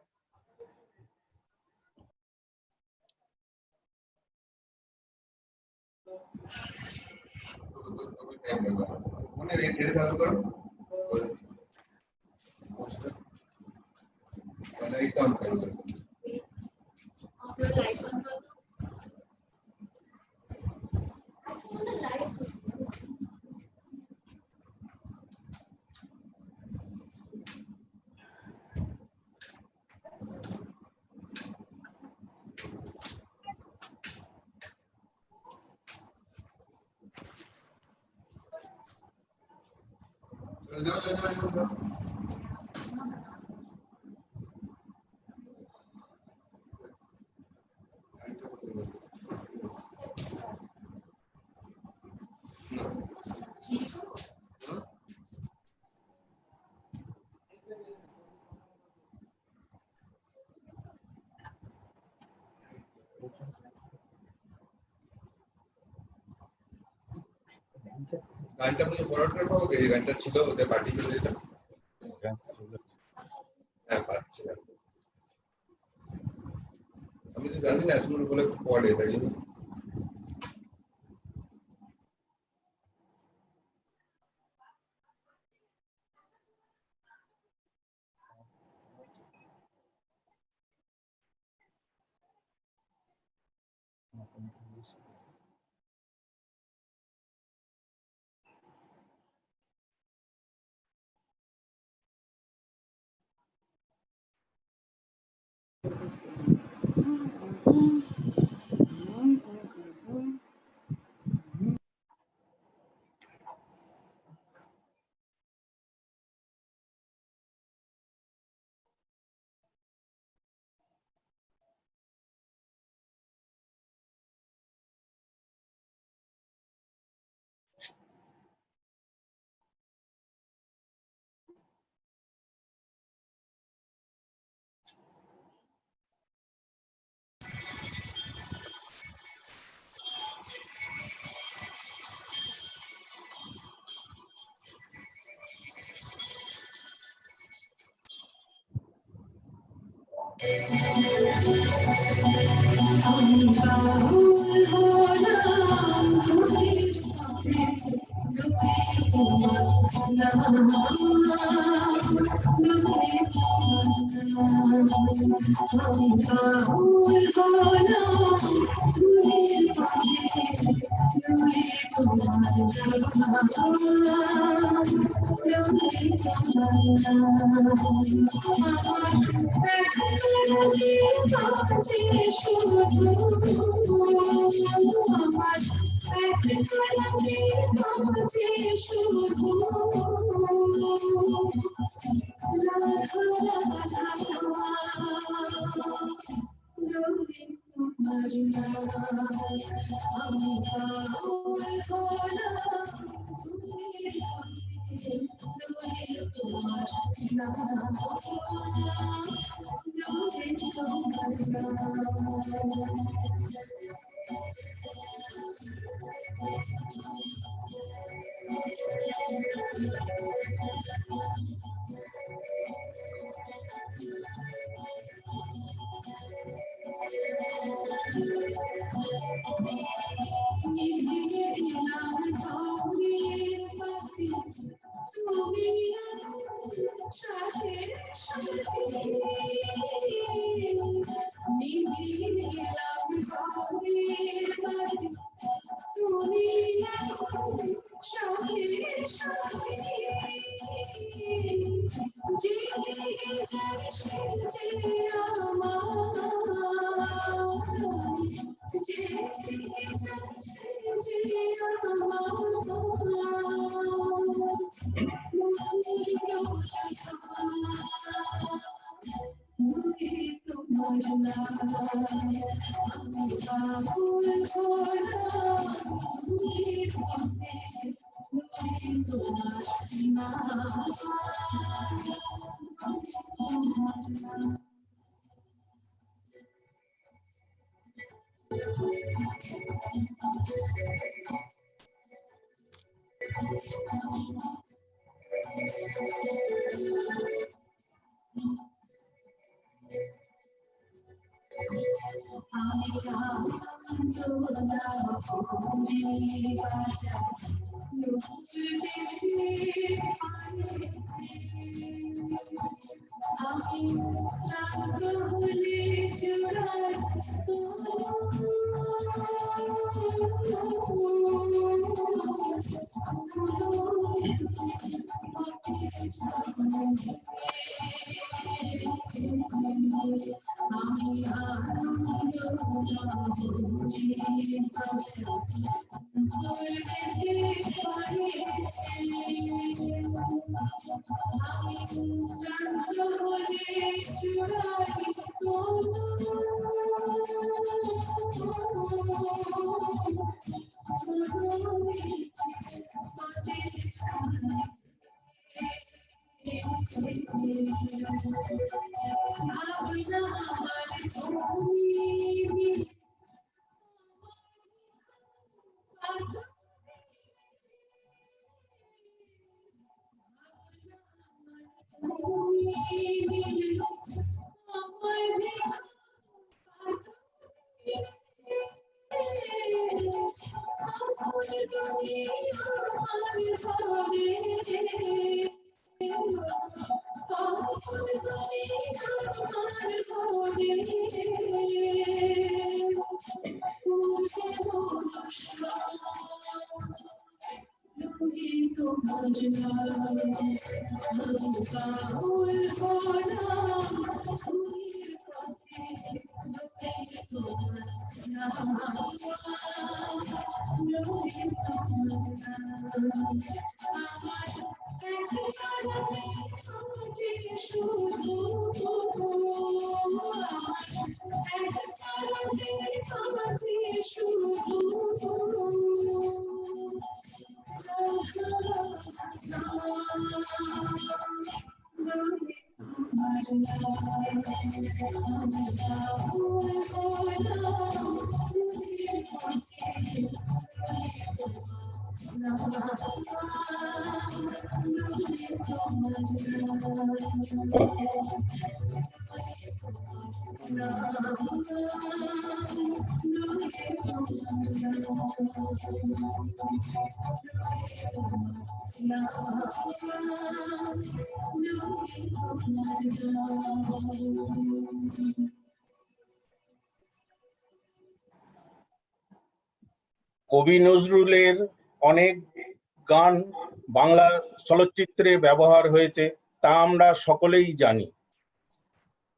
গানটা বলে ফরওয়ার্ড করে পাবো এই গানটা ছিল ওদের পার্টি ছিল যেটা হ্যাঁ পাচ্ছি আমি তো জানি না এতগুলো বলে পড়ে তাই জন্য কবি নজরুলের অনেক গান বাংলা চলচ্চিত্রে ব্যবহার হয়েছে, তা আমরা সকলেই জানি।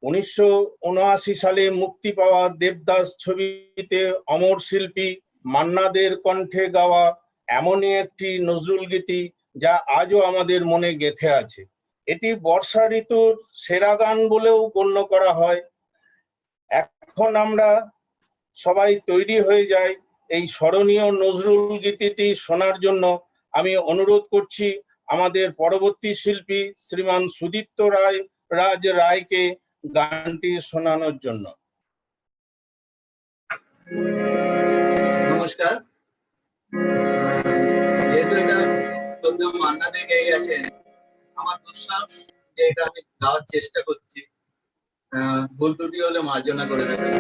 1979 সালে মুক্তি পাওয়া দেবদাস ছবিতে অমর শিল্পী মান্না দের কণ্ঠে গাওয়া এমনই একটি নজরুল গীতি যা আজও আমাদের মনে গেঁথে আছে। এটি বর্ষা ঋতুর সেরা গান বলেও গণ্য করা হয়। এখন আমরা সবাই তৈরি হয়ে যাই এই স্মরণীয় নজরুল গীতিটি শোনার জন্য। আমি অনুরোধ করছি আমাদের পরবর্তী শিল্পী শ্রীমান সুদীপ্ত রাজ রায়কে গানটি শোনানোর জন্য। নমস্কার। যেহেতু এটা শব্দ মান্না দে গেয়ে গেছেন, আমার দুঃসাহস যে এটা আমি গাওয়ার চেষ্টা করছি, ভুল ত্রুটি হলে মার্জনা করে দেবেন।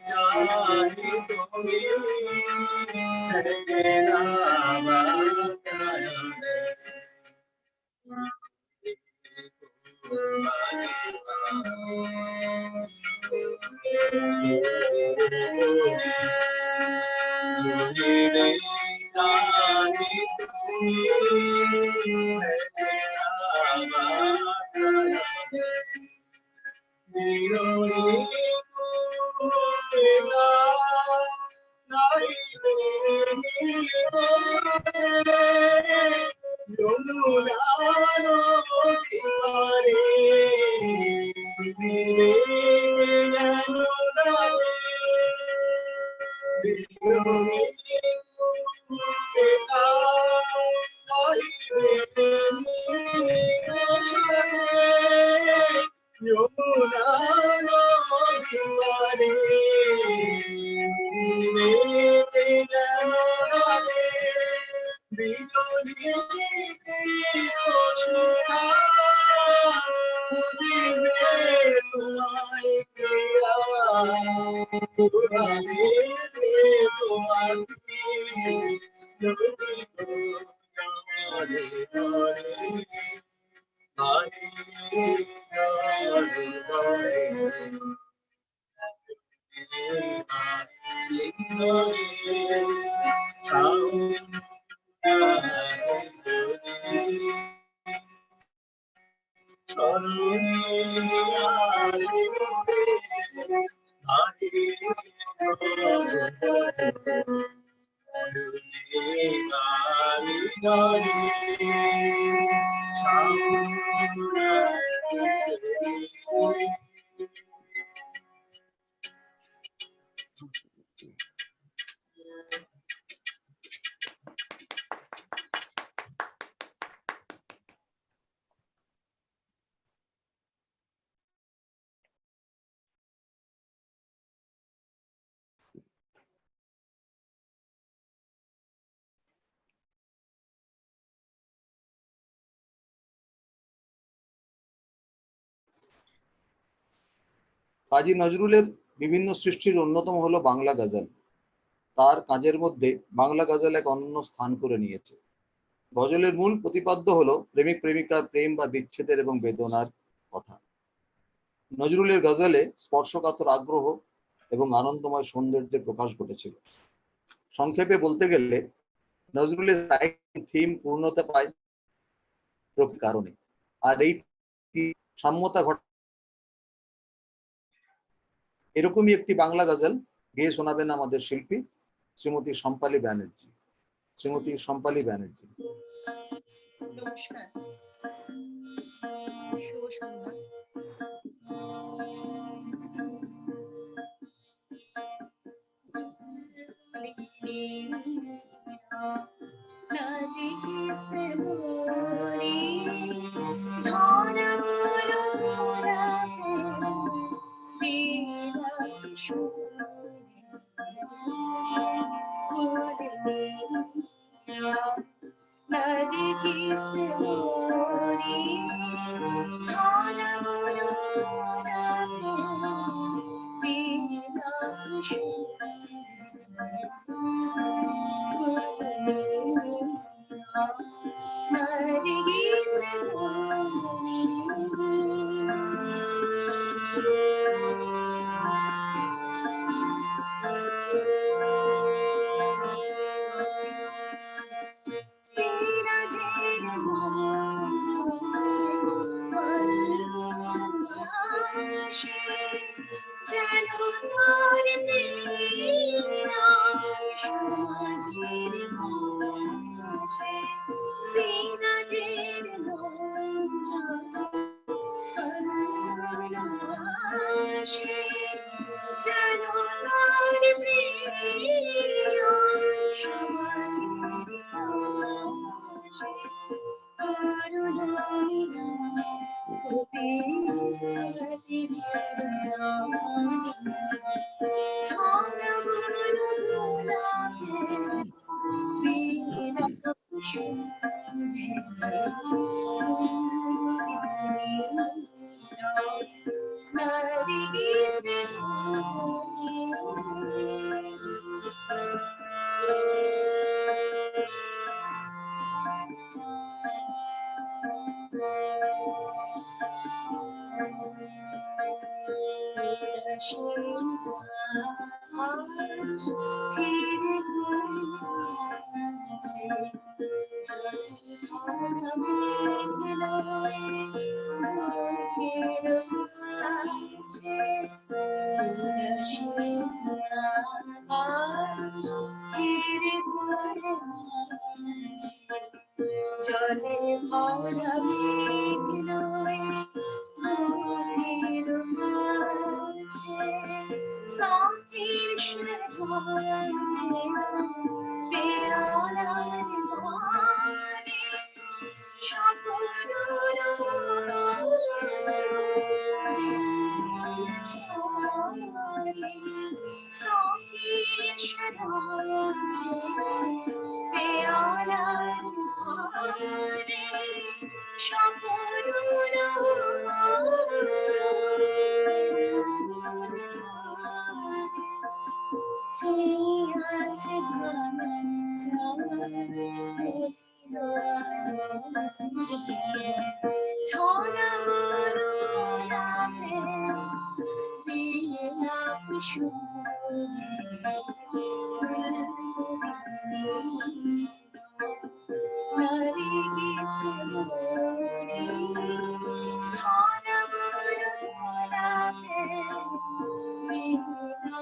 চাই তুমি থেকে না বাতায়নে। কাজী নজরুলের বিভিন্ন সৃষ্টির অন্যতম হলো বাংলা গজল। তার কাজের মধ্যে বাংলা গজল এক অনন্য স্থান করে নিয়েছে। গজলের মূল প্রতিপাদ্য হলো প্রেমিক প্রেমিকার প্রেম বা বিচ্ছেদের এবং বেদনার কথা। নজরুলের গজলে স্পর্শকাতর আগ্রহ এবং আনন্দময় সৌন্দর্যের প্রকাশ ঘটেছিল। সংক্ষেপে বলতে গেলে নজরুলের থিম পূর্ণতা পায় কারণে, আর এই সাম্যতা ঘটে। এরকমই একটি বাংলা গজল গেয়ে শোনাবেন আমাদের শিল্পী শ্রীমতী সম্পালী ব্যানার্জি। শ্রীমতী সম্পালী ব্যানার্জি। নমস্কার, শুভ সন্ধ্যা। Nari জলে ভরা মেঘ নয় মুখের মাঝে সখীর সুর পেয়ালার ঘরে সকল সখীর সুর পেয়ালার ঘরে সকল আছে ভাঙন ছড়া গোলাপে বিনা নারী সিমুনি ছড়া গোলাপে বিনা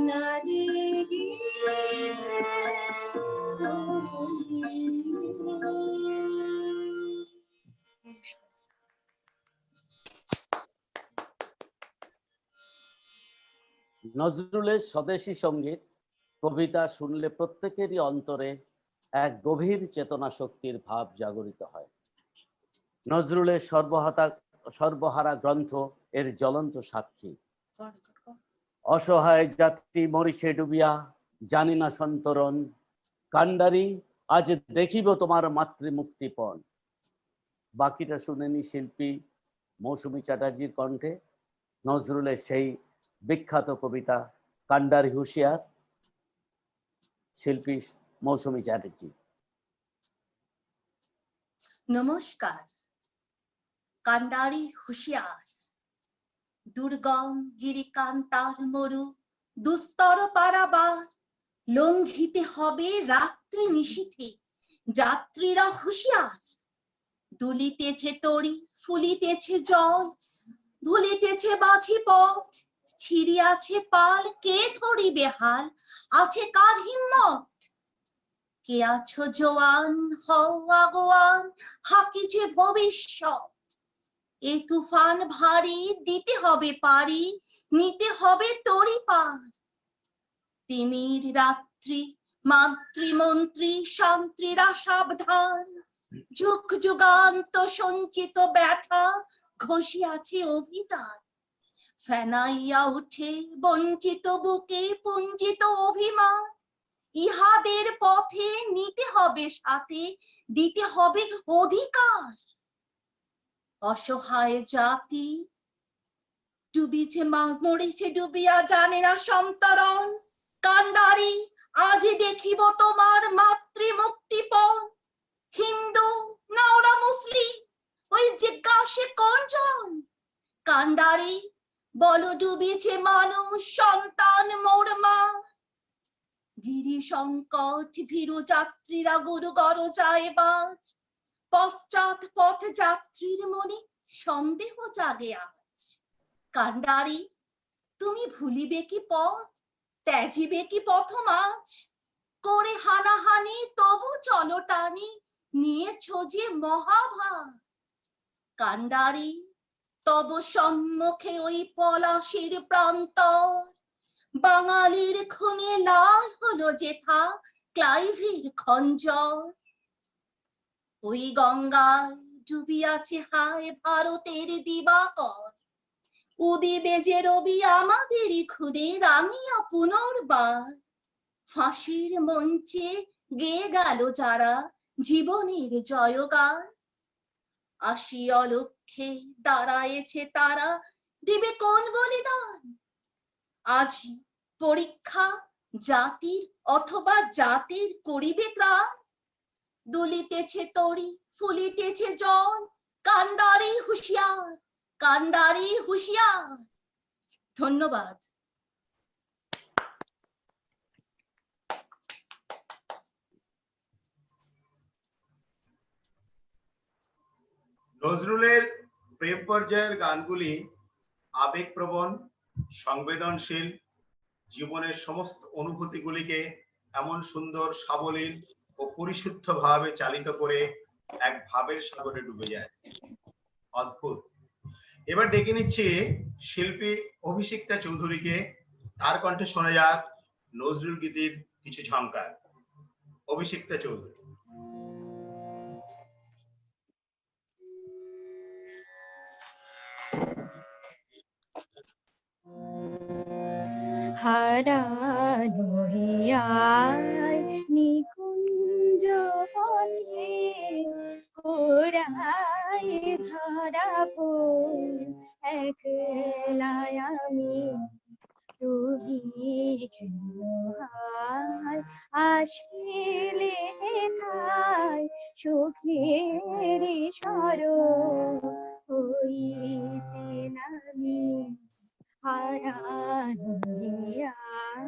নারী গীসে নজরুলের স্বদেশী সঙ্গীত কবিতা শুনলে প্রত্যেকেরই অন্তরে এক গভীর চেতনা শক্তির ভাব জাগরিত হয়। নজরুলের সর্বহারা গ্রন্থ এর জ্বলন্ত সাক্ষী। অসহায় জাতি মরিছে ডুবিয়া, জানি না সন্তরণ, কান্ডারি আজ দেখিব তোমার মাতৃমুক্তিপণ। বাকিটা শুনেনি শিল্পী মৌসুমী চ্যাটার্জির কণ্ঠে নজরুলের সেই বিখ্যাত কবিতা কান্ডারি হুঁশিয়ার, শিল্পী মৌসুমী চ্যাটার্জি। নমস্কার। কান্ডারি হুঁশিয়ার। দুর্গম গিরিকান্তার মরু দুস্তর পারাবার, লঙ্ঘিতে হবে রাত্রি নিশীথে যাত্রীরা হুঁশিয়ার। দুলিতেছে তরি, ফুলিতেছে জল, ভুলিতেছে বাছি পথ, ছিড়িয়াছে পাল, কে ধরিবে হাল, আছে কার হিম্মত? কে আছো জোয়ান, হও আগুয়ান, হাকিছে ভবিষ্যৎ। এ তুফান ভারী, দিতে হবে পারি, নিতে হবে তরি পার। তিমির রাত্রি, মাতৃমন্ত্রী শান্ত্রীরা সাবধান, যুগ যুগান্ত সঞ্চিত ব্যথা ঘষিয়াছে অভিধান। ফেনাইয়া উঠে বঞ্চিত বুকে পুঞ্জিত অভিমান, ইহাদের পথে নিতে হবে সাথে, দিতে হবে অধিকার। অসহায় জাতি ডুবিছে, মরিছে ডুবিয়া, জানে না সন্তরণ। কান্ডারি আজ দেখিব তোমার মাতৃমুক্তিপণ। হিন্দু না ওরা মুসলিম, ওই জিজ্ঞাসে কোনজন? কান্ডারি বলো ডুবিছে মানুষ, সন্তান মোর মা। গিরি সংকট ভীরু যাত্রীরা গুরু গরজায় বাজ, পশ্চাৎ পথ যাত্রীর মনে সন্দেহ জাগে আজ। কান্ডারি তুমি ভুলিবে কি পথ, ত্যাজিবে কি পথ মাঝ? করে হানাহানি তবু চলো টানি, নিয়েছো যে মহাভার। কান্ডারি তব সম্মুখে ওই পলাশির প্রান্তর, বাঙালির খুনে লাল হলো যেথা ক্লাইভের খঞ্জর। ওই গঙ্গায় ডুবিয়াছে হায় ভারতের দিবাকর, উদিবে যে রবি আমাদেরই খুঁড়ে রাঙিয়া পুনর্বার। ফাঁসির মঞ্চে গেয়ে গেল যারা জীবনের জয়গান, আসি অলক্ষে দাঁড়ায়েছে তারা, দিবে কোন বলিদান? আজ পরীক্ষা জাতির অথবা জাতির করিবে ত্রাণ, দুলিতেছে তরি ফুলিতেছে জল, কান্ডারি হুঁশিয়ার, কান্ডারি হুঁশিয়ার। ধন্যবাদ। নজরুলের প্রেম পর্যায়ের গানগুলি আবেগপ্রবণ, সংবেদনশীল, জীবনের সমস্ত অনুভূতিগুলিকে এমন সুন্দর, সাবলীল ও পরিশুদ্ধ ভাবে চালিত করে এক ভাবের সাগরে ডুবে যায়। অদ্ভুত। এবার ডেকে নিচ্ছি শিল্পী অভিষিক্তা চৌধুরীকে। তার কণ্ঠে শোনা যাক নজরুল গীতির কিছু ঝংকার। অভিষিক্তা চৌধুরী। হারানো হিয়ার নিকুঞ্জ পথে কোরাই ঝরা ফুল, একলাই আমি তুমি হায় আসিলে তাই সুখের স্মরণ হইতে নামি। হারানো হিয়ার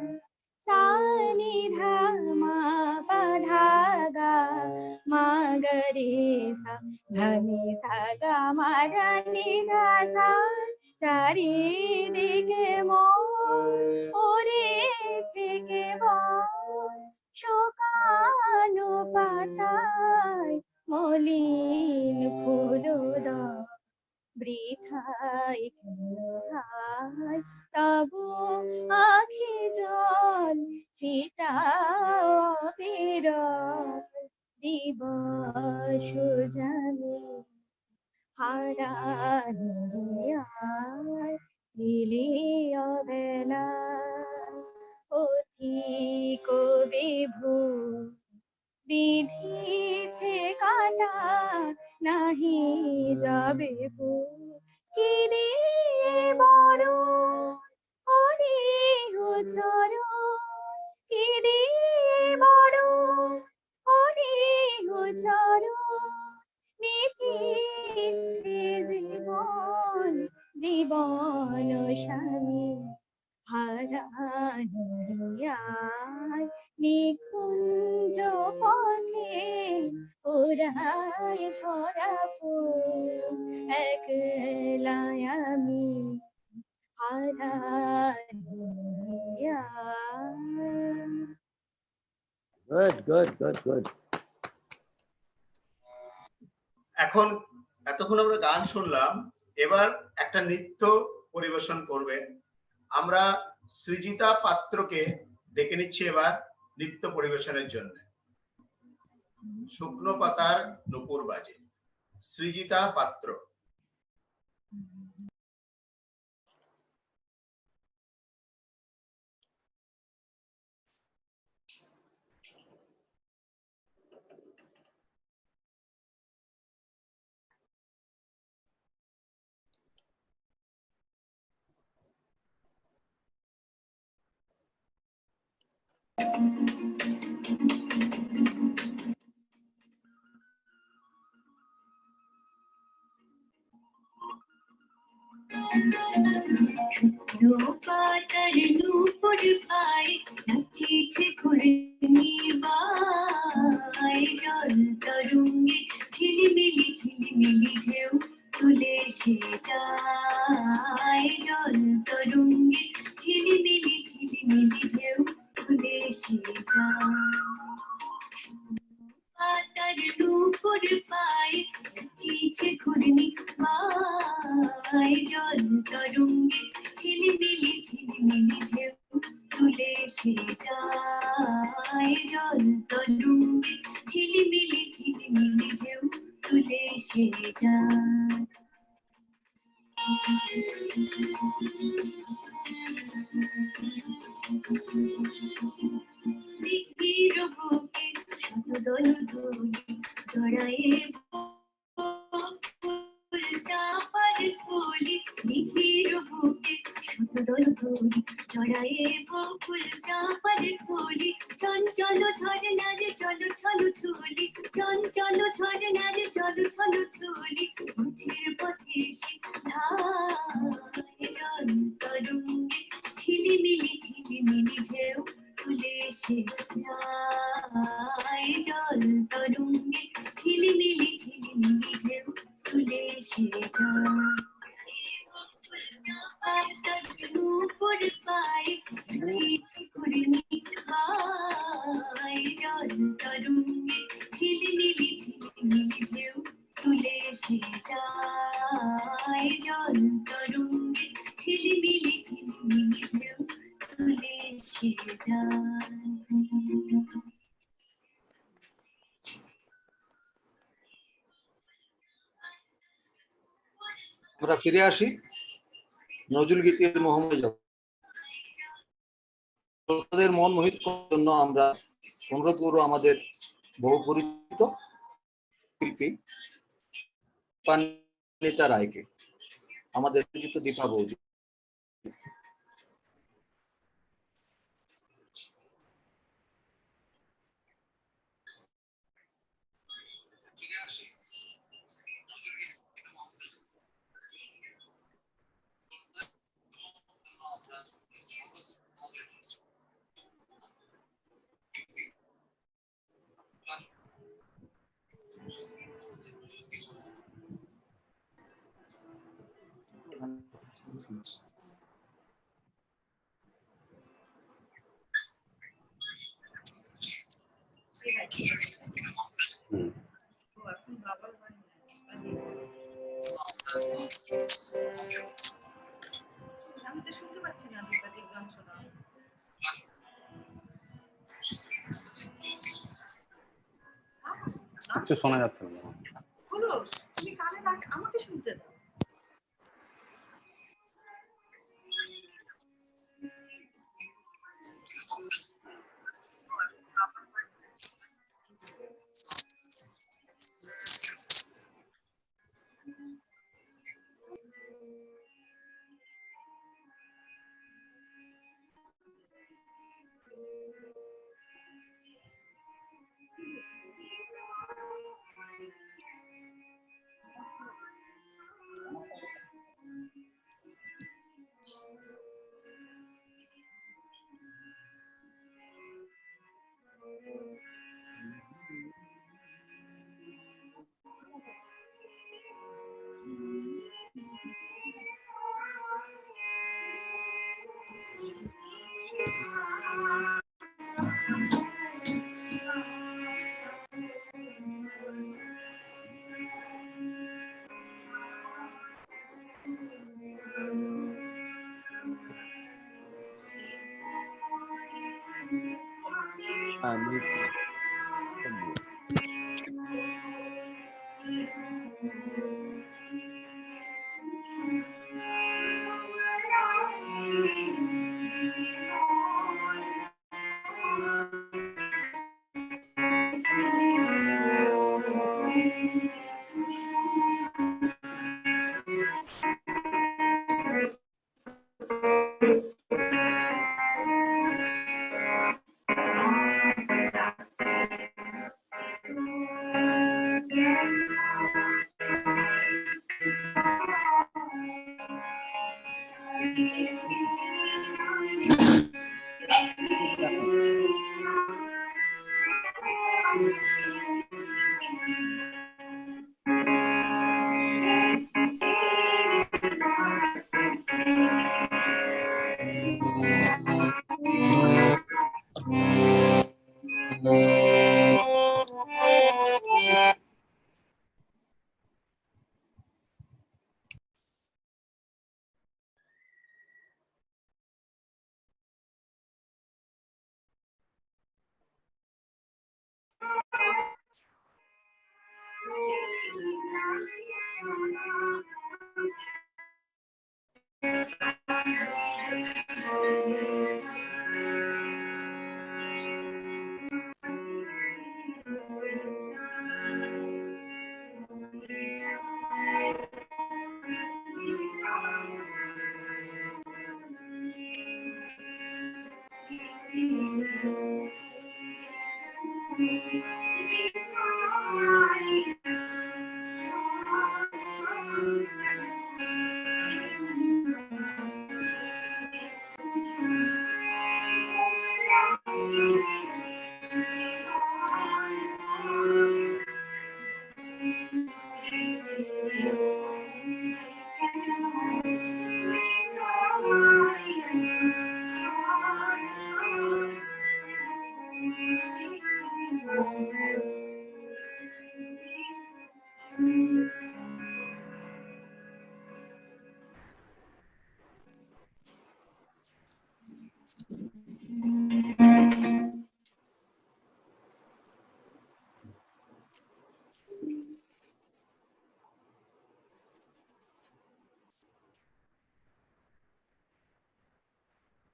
সানি ধামা পাধাগা মাগরে সা ধনি সাগা মাদানি গাসা, চারিদিকে পড়েছে কেবল শুকানো পাতায় মলিন ফুলদল, বৃথায় হায় তবু আখি জল ছিটাও বিরল দিবস জানে। হারানো হিয়ার নীলি অবেলা অধিক বিভু বিধিছে কাটা নাহি যাবে কি দিয়ে বড় হরি চর, কি দিয়ে বড় হরি চর, নিভিছে জীবন জীবন স্বামী। হারানো হিয়ার নিকুঞ্জ পথে ওরাই ঝরা ফুল, একলাই আমি হারানো here. Good good good good. এতক্ষণ আমরা গান শুনলাম, এবার একটা নৃত্য পরিবেশন করবেন। আমরা সৃজিতা পাত্রকে ডেকে নিচ্ছি এবার নৃত্য পরিবেশনের জন্য। শুকনো পাতার নূপুর বাজে, সৃজিতা পাত্র। পাতার নূপুর পায়ে নাচিছে ঘূর্ণিবায়, জল তরঙ্গে ঝিলিমিলি ঝিলিমিলি ঢেউ তুলে সে যায়, জল তরঙ্গে ঝিলিমিলি ঝিলিমিলি ঢেউ তুলে সে যায়। পাতার নূপুর পায়ে নাচিছে ঘূর্ণিবায়, জল তরঙ্গে ঝিলিমিলি ঝিলিমিলি ঢেউ তুলে সে যায়, জল তরঙ্গে ঝিলিমিলি ঝিলিমিলি ঢেউ তুলে সে যায়। দিঘির বুকে শতদল দোলি জড়ায়ে ফুল চাঁপার কলি, দিঘির বুকে শতদল দোলি জড়ায়ে ফুল চাঁপার কলি, চঞ্চল ঝরনার চলো চলো চলি চঞ্চল ঝরনার জল ছল ছলি মুছের পথে সে ধায় জল তরঙ্গে ঝিলিমিলি ঢেউ তুলে সে যায় জল তরঙ্গে ঝিলিমিলি ঢেউ তুলে সে যায় উপর পায়ে কুড়মি খায় জল তরঙ্গে ঝিলিমিলি ঢেউ তুলে সে যায় জল তরঙ্গে ঝিলিমিলি ঢেউ তুলে সে যায়। আমরা ফিরে আসি নজরুল গীতির মোহাম্মদ জগৎ। শ্রোতাদের মন মোহিত করার জন্য আমরা অনুরোধ করব আমাদের বহু পরিচিত শিল্পী পানিতা রায়কে, আমাদের পরিচিত দীপা বৌদি। আমি তো শুনতে পাচ্ছি না দীপাদির গান শোনা। কিছু শোনা যাচ্ছে না। বলো, তুমি কানে রাখ, আমাকে শুনতে দাও।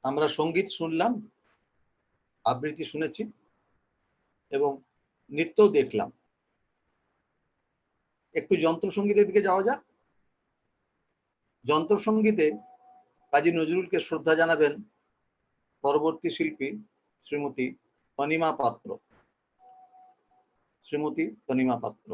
আমরা সঙ্গীত শুনলাম, আবৃত্তি শুনেছি এবং নৃত্য দেখলাম। একটু যন্ত্রসঙ্গীতের দিকে যাওয়া যাক। যন্ত্রসঙ্গীতে কাজী নজরুলকে শ্রদ্ধা জানাবেন পরবর্তী শিল্পী শ্রীমতী তনিমা পাত্র। শ্রীমতী তনিমা পাত্র।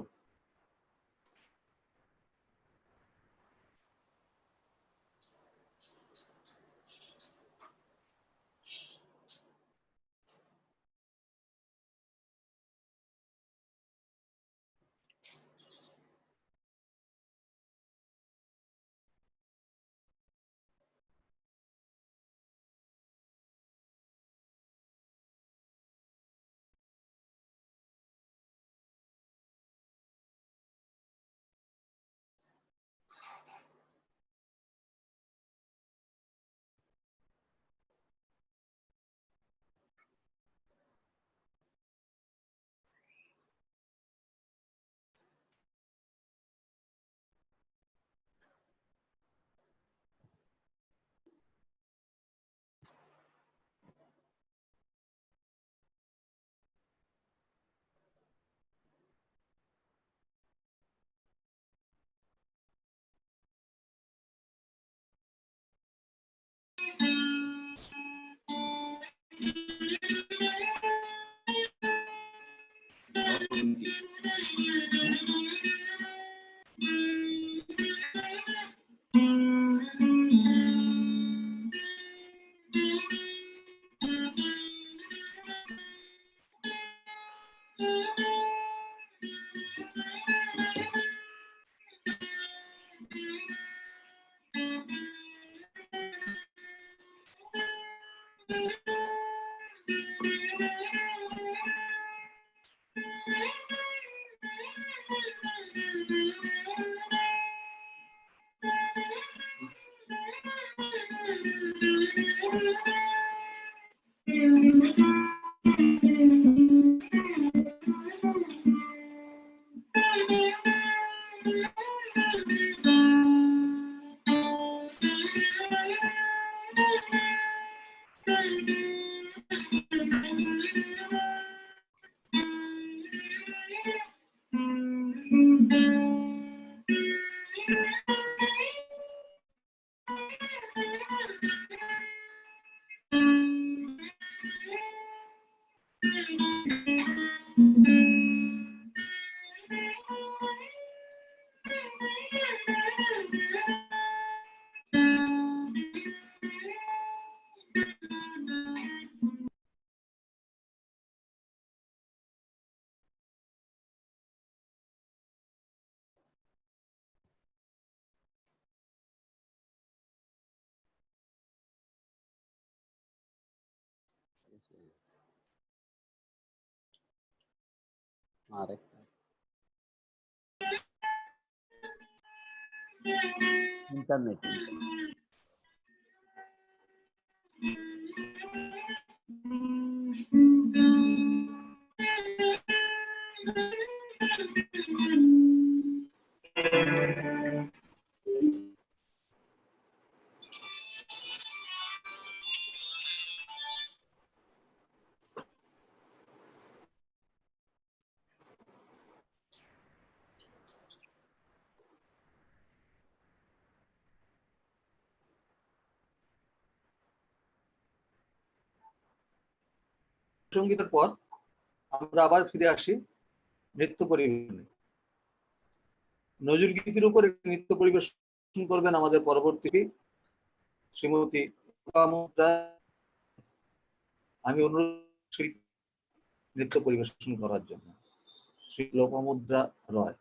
আরেকটা ইন্টারনেট সঙ্গীতের পর আমরা আবার ফিরে আসি নৃত্য পরিবেশনে। নজরুল গীতির উপরে নৃত্য পরিবেশন করবেন আমাদের পরবর্তী শ্রীমতী লোপামুদ্রা। আমি অনুরোধ শিল্পী নৃত্য পরিবেশন করার জন্য শ্রী লোপামুদ্রা রয়।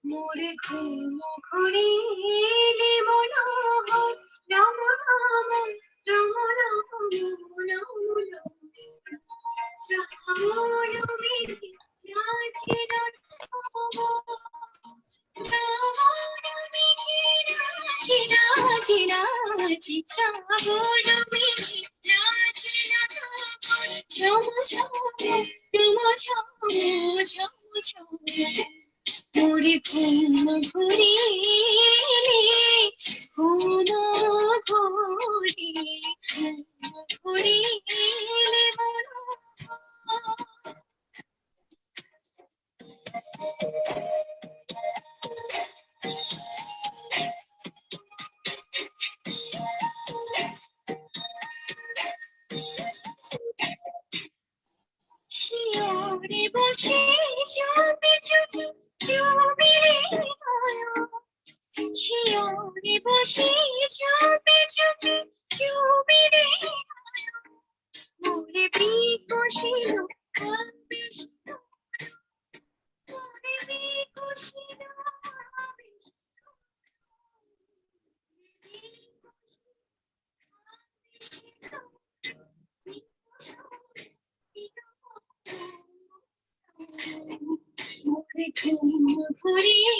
মোরে ঘুম ঘুরিলে মনোহর রাম রাম রাম রাম রাম রাম শ্রাবণ মেঘে নাচে শ্রাবণ মেঘে নাচে নাচে নাচে শ্রাবণ মেঘে নাচে ঝম ঝম রম ঝম ঝম ঝম মোরে ঘুম ঘুরিলে ঘুম ঘুরিলে ঘুরিলে শিওরে বসে চুপি চুপি চুপি রে শিওরে বসে চুপি চুপি চুপি রে মোরে বিকশিল মোরে বিকশিল মোরে ঘুম ঘুরিলে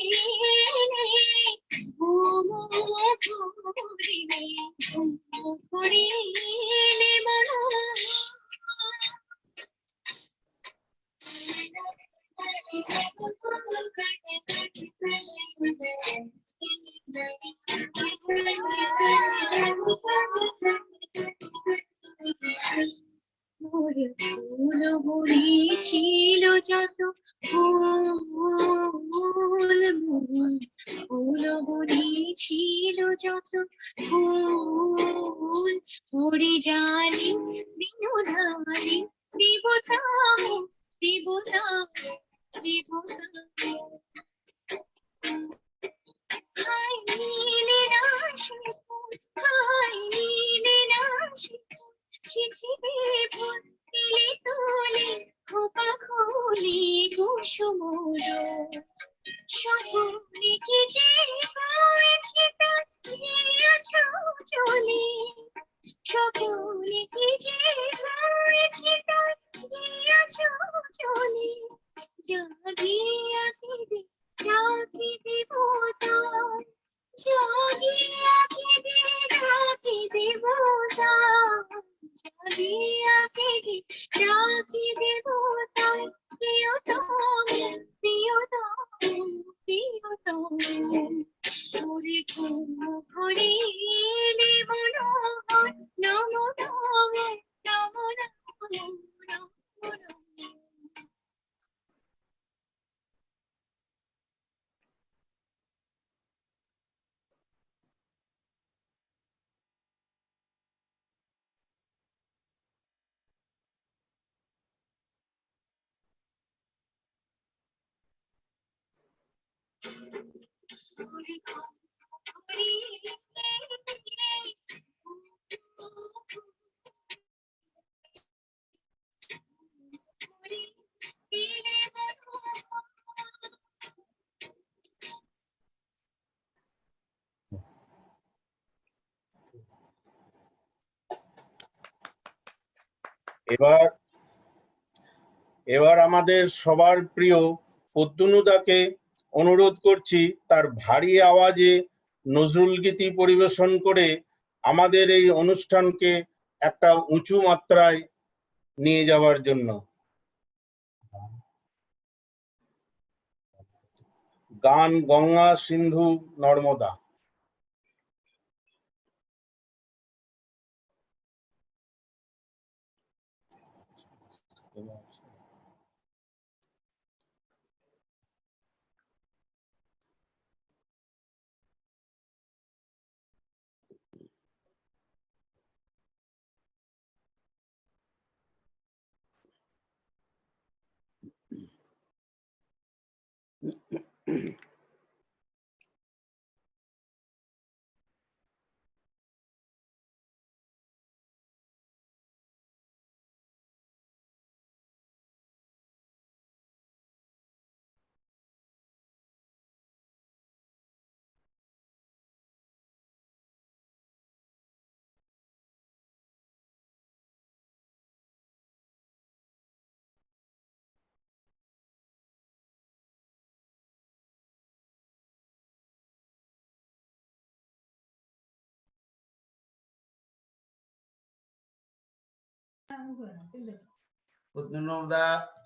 ঘুম ঘুরিলে ঘুম ঘুরিলে মোরে ফুল ছিল যত ফুল ফুল ছিল যত ফুল হরি ডালি দিনু ডালি দেবতাম দেবতাম দেবতাম হাই নীলে রাশি ফুল হাই নীলে রাশি ছিছিবে ফুল তিলে তোলে খোপা খোলে কুসুমোর সকলে কি যে হয়েছে তার দিয়েছ চলে সকলে কি যে হয়েছে তার দিয়েছ চলে জাগিয়া কেঁদে ডাকি দেবতা জাগিয়া কেঁদে ডাকি দেবতা জাগিয়া কেঁদে ডাকি দেবতা প্রিয়তম প্রিয়তম প্রিয়তম মোরে ঘুম ঘুরিলে মনোহর নম নম নম নম নম নম মোরে ঘুম ঘুরিলে এবার এবার আমাদের সবার প্রিয় পদ্মনুদাকে অনুরোধ করছি তার ভারী আওয়াজে নজরুল গীতি পরিবেশন করে আমাদের এই অনুষ্ঠানকে একটা উঁচু মাত্রায় নিয়ে যাওয়ার জন্য। গান গঙ্গা সিন্ধু নর্মদা।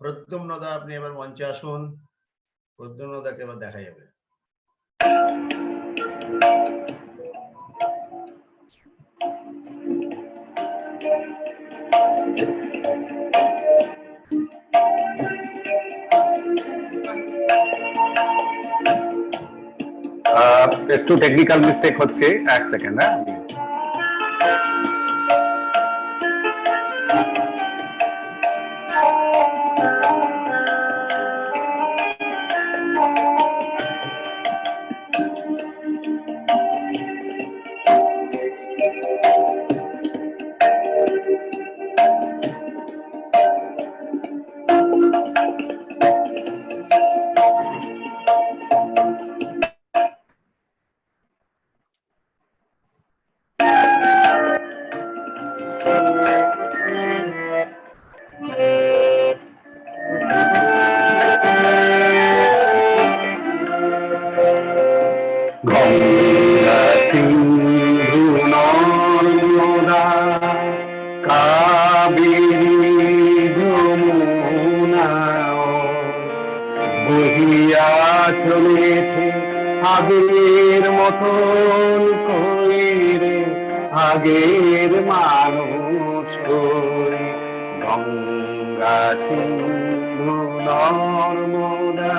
প্রদ্যুম্নদা আপনি এবার মঞ্চে আসুন। প্রদ্যুম্নদাকে এবার দেখা যাবে। একটু টেকনিক্যাল মিস্টেক হচ্ছে, এক সেকেন্ড। হ্যাঁ, গঙ্গা সিন্ধু নর্মদা কাবেরী যমুনা বহিয়া চলেছে আগের মতন কইরে, আগের মানুষ কই। গঙ্গা সিন্ধু নর্মদা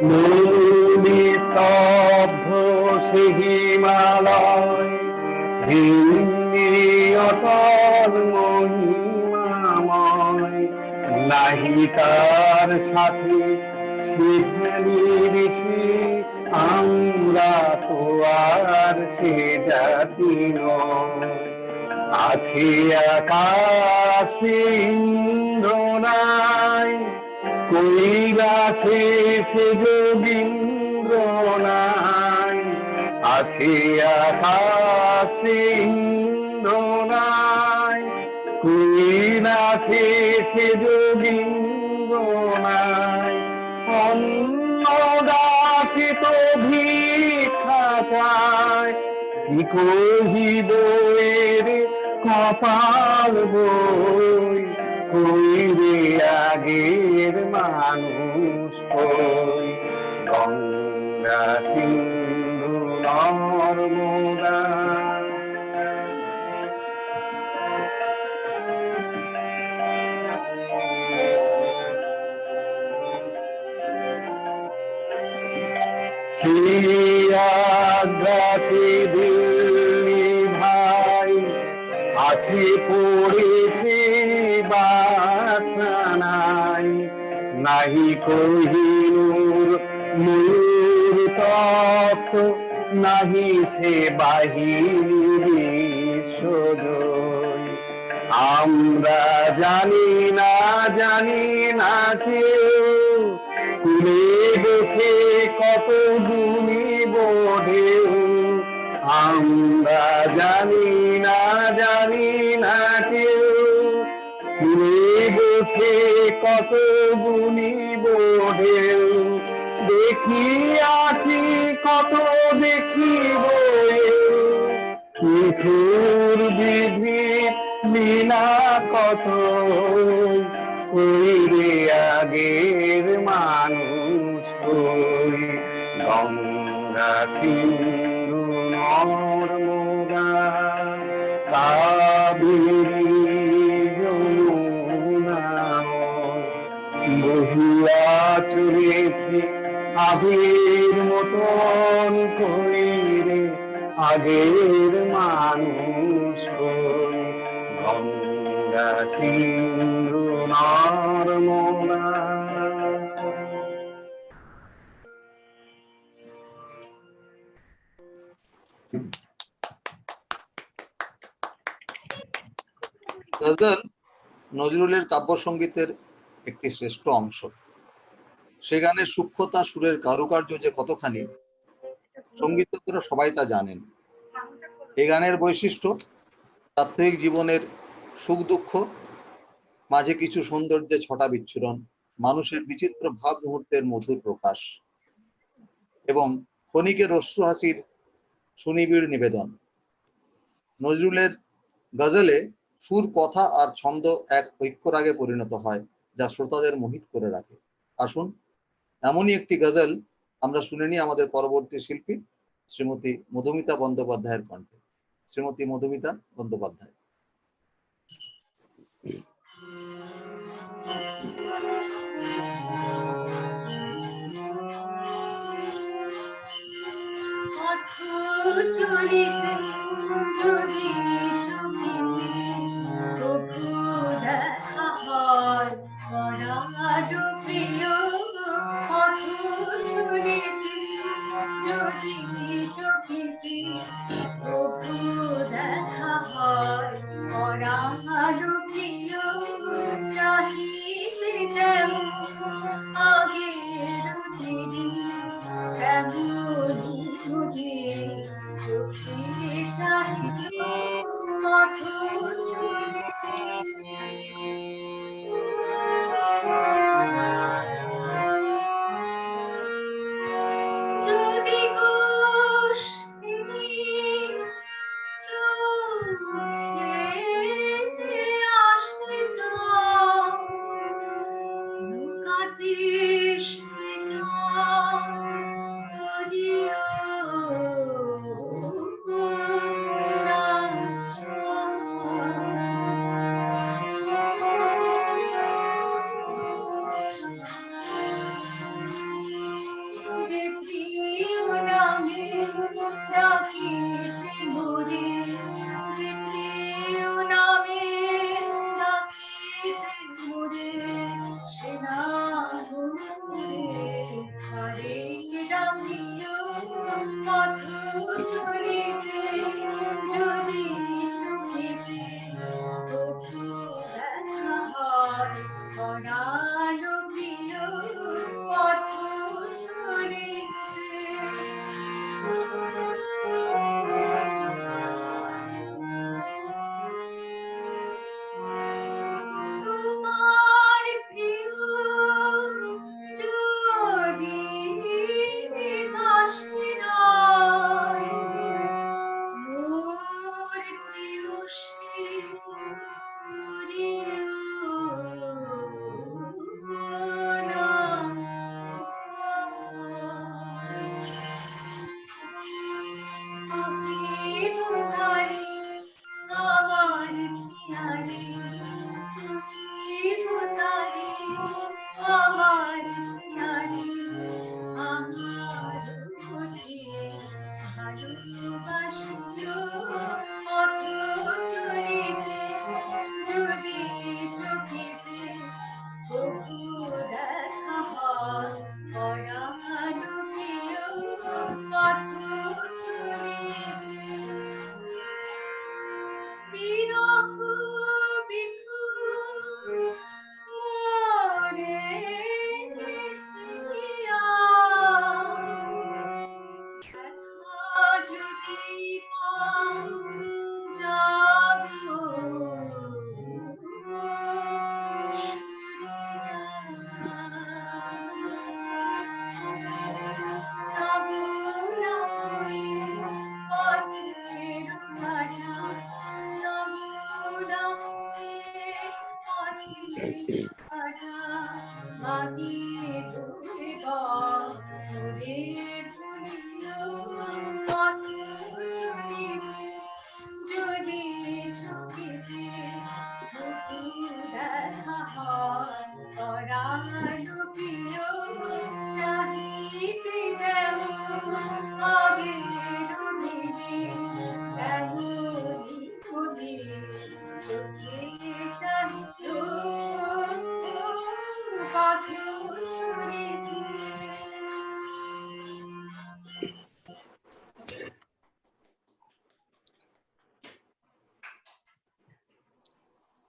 নদী স্তব্ধ সে হিমালয়, হিন্দি অটল মহিমাময়। নাহি তার সাথে সে ফেলিয়েছি, আমরা তো আর সে জাতি নয়। আছে আকাশে ইন্দ্র নাই, কৈলাসে সে যোগীন্দ্র নাই। আছে আকাশে ইন্দ্র নাই, কৈলাসে সে যোগীন্দ্র নাই। অন্নদাসে তো ভিক্ষা চায়, কি কহিব এর কপাল বই। কইরে আগের মানুষ কই। গঙ্গা সিন্ধু নর্মদা আগ্রাসী দিল্লি ভাই, আছে পড়েছে বাছানাই। নাহি কহিনুর ময়ূর তপ্ত, নাহি সে বাহিনী বিশ্বজয়। আমরা জানি না কেউ, কুলে দেখে কত গুণী বোধেও। আমরা জানি না কেউ, কুলে বসে কত গুণী বোধেও। দেখিয়াছি কত দেখিব, নিঠুর বিধি লীলা কত। কইরে আগের মানুষ কই। গঙ্গা সিন্ধু নর্মদা কাবেরী যমুনা বহিয়া চলেছে আগের মতন কইরে, আগের মানুষ কই। গঙ্গা সিন্ধু নর্মদা। গজল নজরুলের কাব্য সঙ্গীতের একটি শ্রেষ্ঠ অংশ। সে গানের সূক্ষ্মতা, সুরের কারুকার্য যে কতখানি, সঙ্গীতজ্ঞরা সবাই তা জানেন। এই গানের বৈশিষ্ট্য প্রাত্যহিক জীবনের সুখ দুঃখ মাঝে কিছু সৌন্দর্যের ছটা বিচ্ছুরণ, মানুষের বিচিত্র ভাব মুহূর্তের মধুর প্রকাশ এবং ক্ষণিকের অশ্রু হাসির সুনিবিড় নিবেদন। নজরুলের গজলে সুর, কথা আর ছন্দ এক ঐক্যরাগে পরিণত হয়, যা শ্রোতাদের মোহিত করে রাখে। আসুন এমনই একটি গজল আমরা শুনে নিই আমাদের পরবর্তী শিল্পী শ্রীমতী মধুমিতা বন্দ্যোপাধ্যায়ের কণ্ঠে। শ্রীমতী মধুমিতা বন্দ্যোপাধ্যায়। যদি চোখে দেখা হয় বড় প্রিয়, যদি চোখে দেখা হয় বড় প্রিয়, চাহিতে যেমন আগের তেমনি বুঝে চোখে চাহিতে যদি চোখে আসতে যাও লুকাতে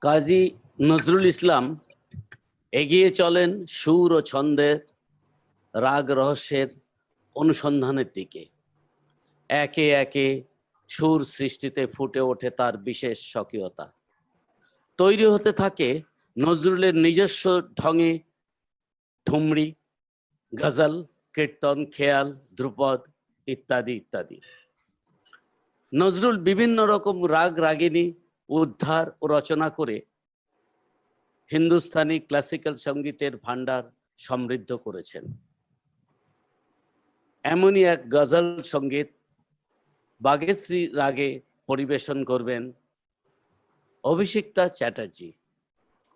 কাজী নজরুল ইসলাম এগিয়ে চলেন সুর ও ছন্দের রাগ রহস্যের অনুসন্ধানের দিকে। একে একে সুর সৃষ্টিতে ফুটে ওঠে তার বিশেষ স্বকীয়তা। তৈরি হতে থাকে নজরুলের নিজস্ব ঢঙে ঠুমরি, গজল, কীর্তন, খেয়াল, ধ্রুপদ ইত্যাদি ইত্যাদি। নজরুল বিভিন্ন রকম রাগ রাগিনী উদ্ধার ও রচনা করে হিন্দুস্তানি ক্লাসিক্যাল সঙ্গীতের ভান্ডার সমৃদ্ধ করেছেন। এমনই এক গজল সঙ্গীত বাগেশ্রী রাগে পরিবেশন করবেন অভিষিক্তা চ্যাটার্জি,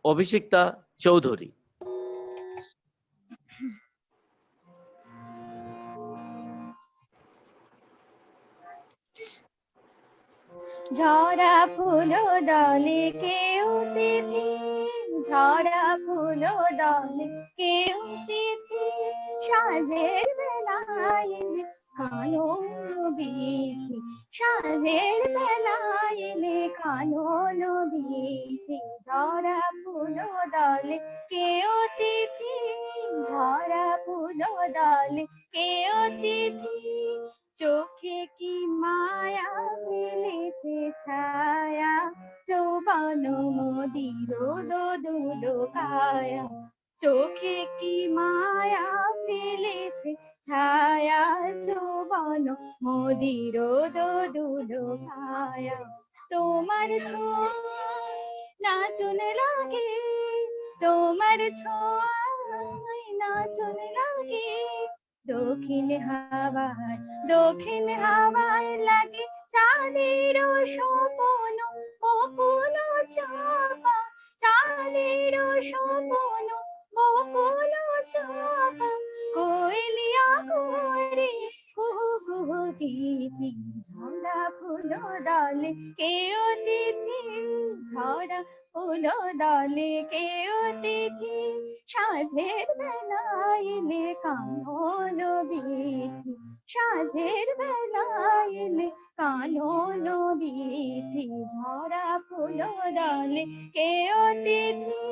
অভিষিক্তা চৌধুরী। ঝরা ফুল দলে কেউ তিথি, ঝরা ফুল দলে কেউ তিথি, সাজের বেলায় কালো বিথি, সাজের বেলায় কালো বিথি। ঝরা ফুল দলে কেউ তিথি, ঝরা ফুল দলে কেউ তিথি, চোখে কি মায়া মিলেছে ছায়া, যৌবন মোদির দোদুলো কায়া। চোখে কি মায়া ফেলেছে ছায়া, যৌবন মোদির দোদুলো কায়া। তোমার ছোঁয়ায় নাচন লাগে, তোমার ছোঁয়ায় নাচন লাগে, দক্ষিণ হাওয়ায় লাগে চাঁদের স্বপন, বকুল চাপা, চাঁদের স্বপন, বকুল চাপা। কোয়েলিয়া করে কুহু কুহু তিথি, ঝরা ফুল দলে কেউ তিথি, ঝরা ফুল দলে কেউ তিথি, সাজের বেলায় কানন বিথি, সাজের বেলায় কানন বিথি। ঝরা ফুল দলে কেউ তিথি,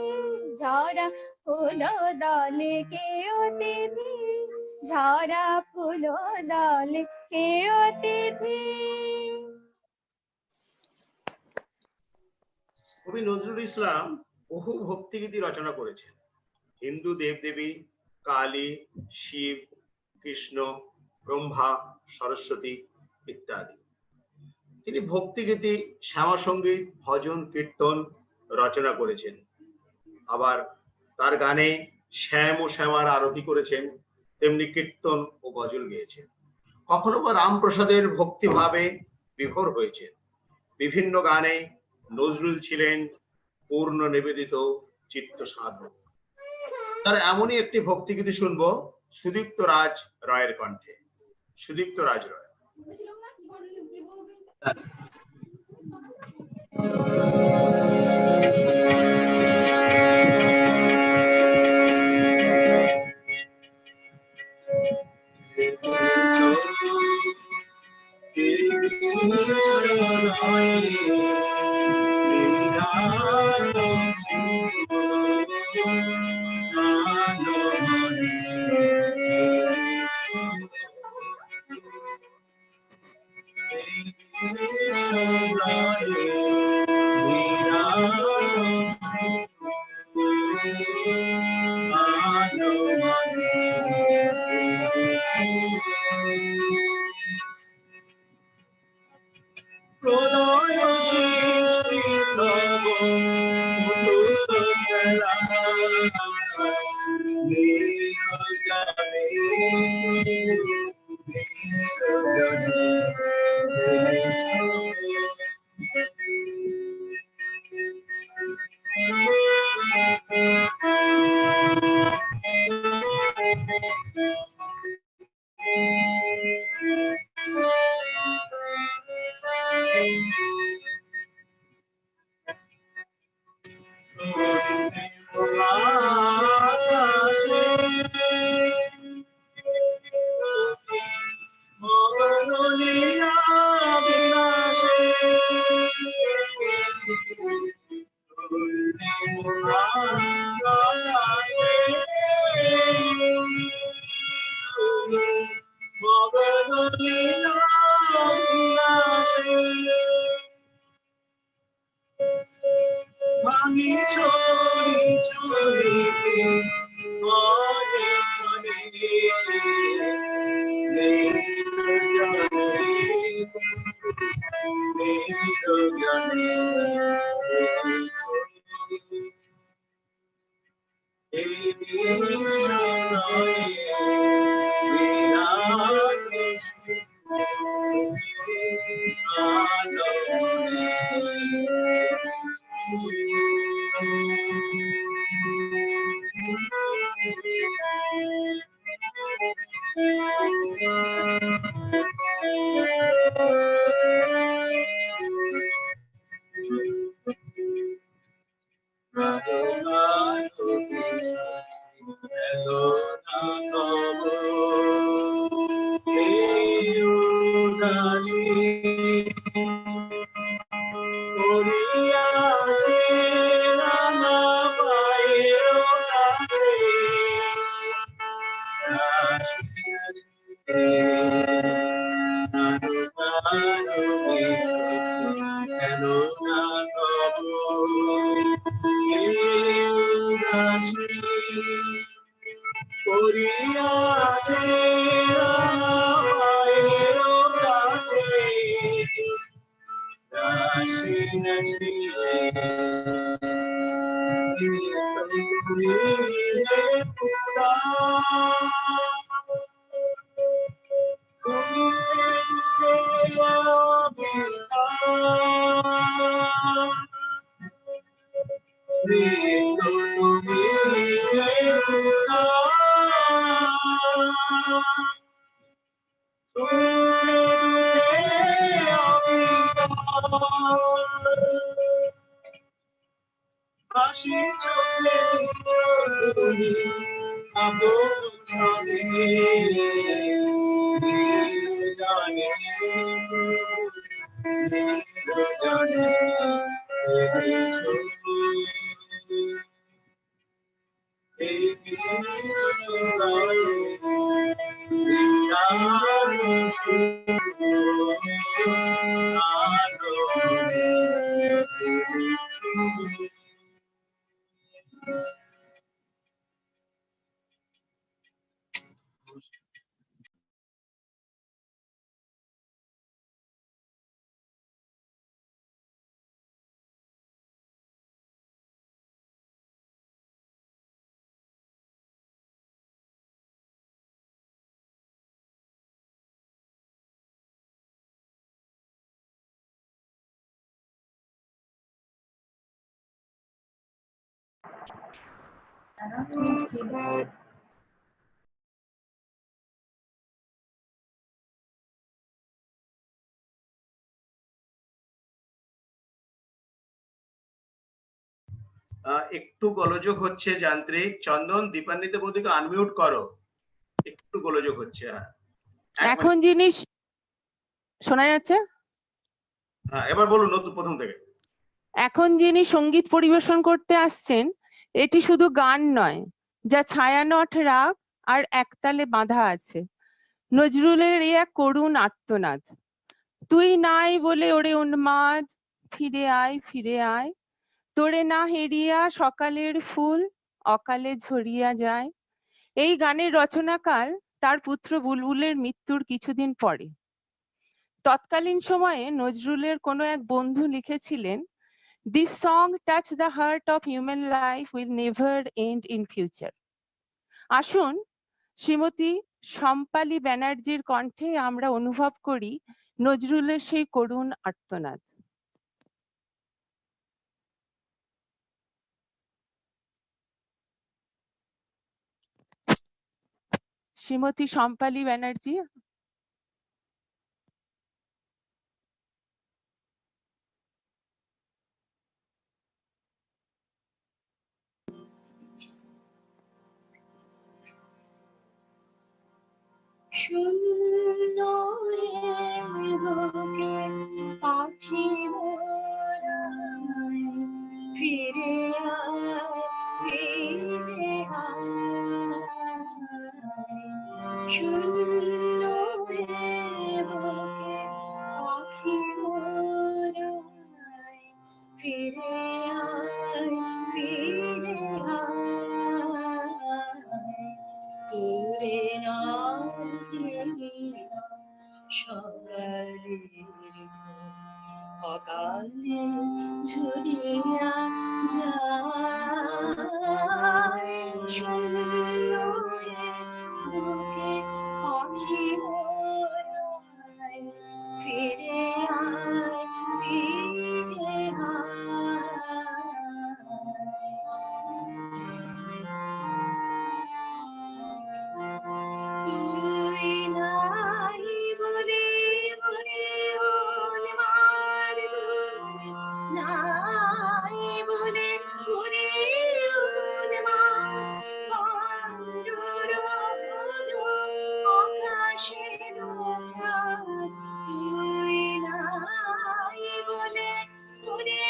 ঝরা ফুল দলে কেউ তিথি, ঝরা ফুল দলে কেউ তিথি। কবি নজরুল ইসলাম বহু ভক্তিগীতি রচনা করেছেন। হিন্দু দেবদেবী কালী, শিব, কৃষ্ণ, ব্রহ্মা, সরস্বতী ইত্যাদি। তিনি ভক্তিগীতি, শ্যামা সঙ্গীত, ভজন, কীর্তন রচনা করেছেন। আবার তার গানে শ্যাম ও শ্যামার আরতি করেছেন, তেমনি কীর্তন ও গজল গেয়েছেন। কখনো বা রামপ্রসাদের ভক্তিভাবে বিভোর হয়েছেন। বিভিন্ন গানে নজরুল ছিলেন পূর্ণ নিবেদিত চিত্ত সাধক। তার এমনই একটি ভক্তিগীতি শুনবো সুদীপ্ত রাজ রয়ের কণ্ঠে। সুদীপ্ত রাজ রয়। ভাঙি চলি চলিতে নিরঞ্জনে দেখেছে এই বিস্ময়ে বিরাট announcement কি হচ্ছে? একটু গোলযোগ হচ্ছে যান্ত্রিক। চন্দন, দীপান্বিতা বৌদিকে আনমিউট করো, একটু গোলযোগ হচ্ছে। এখন জিনিস শোনা যাচ্ছে? হ্যাঁ, এবার বলুন নতুন প্রথম থেকে। এখন যিনি সঙ্গীত পরিবেশন করতে আসছেন, এটি শুধু গান নয়, যা ছায়ানট রাগ আর একতালে বাঁধা আছে। নজরুলের এই এক করুণ আর্তনাদ। তুই নাই বলে ওরে উন্মাদ, ফিরে আয় ফিরে আয়, তোরে না হেরিয়া সকালের ফুল অকালে ঝরিয়া যায়। এই গানের রচনাকাল তার পুত্র বুলবুলের মৃত্যুর কিছুদিন পরে। তৎকালীন সময়ে নজরুলের কোনো এক বন্ধু লিখেছিলেন, "This song touched the heart of human life will never end in future." আসুন শ্রীমতী শম্পালী ব্যানার্জির কণ্ঠে আমরা অনুভব করি নজরুলের সেই করুণ আর্তনাদ। শ্রীমতী শম্পালী ব্যানার্জি। শূন্য বুকে পাখি মোরায়, ফিরে আয় ফিরে আয়। শূন্য বুকে পাখি মোরায়, ফিরে আয় ফিরে আয়। তোরে না সকালের অকালে ঝরিয়া যায় শূন্য বুকে পাখি মোরায় ফিরে আয় ফিরে তুই নাই বলে মনে মার নাই বলে মনে আকাশের তুই নাই বলে মনে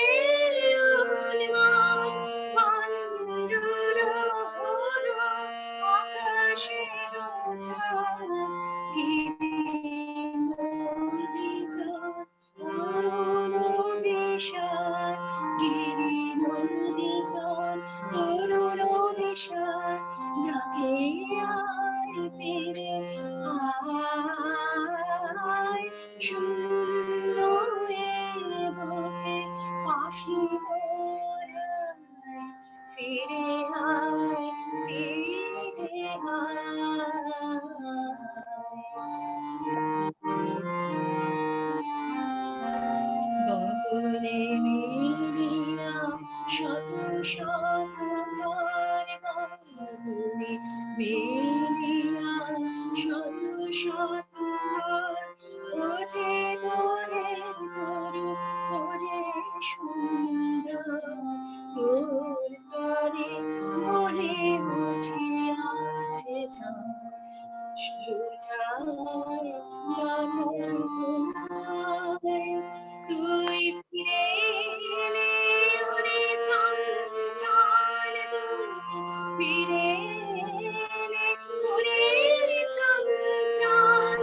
আকাশের গিরি নদী জল করুণ বিষয় ডাকে আয় ফিরে আয় শূন্য বুকে পাখি মোরায় ফিরে আয় ফিরে গগনে মিলিয়া শত শত গগনে মিলিয়া শত শত খোঁজে তোরে তরু ওরে সুন্দর তোর তরে মনে উঠিয়াছে তুই ফিরে এলে ওরে চঞ্চল ফিরে এলে ওরে চঞ্চল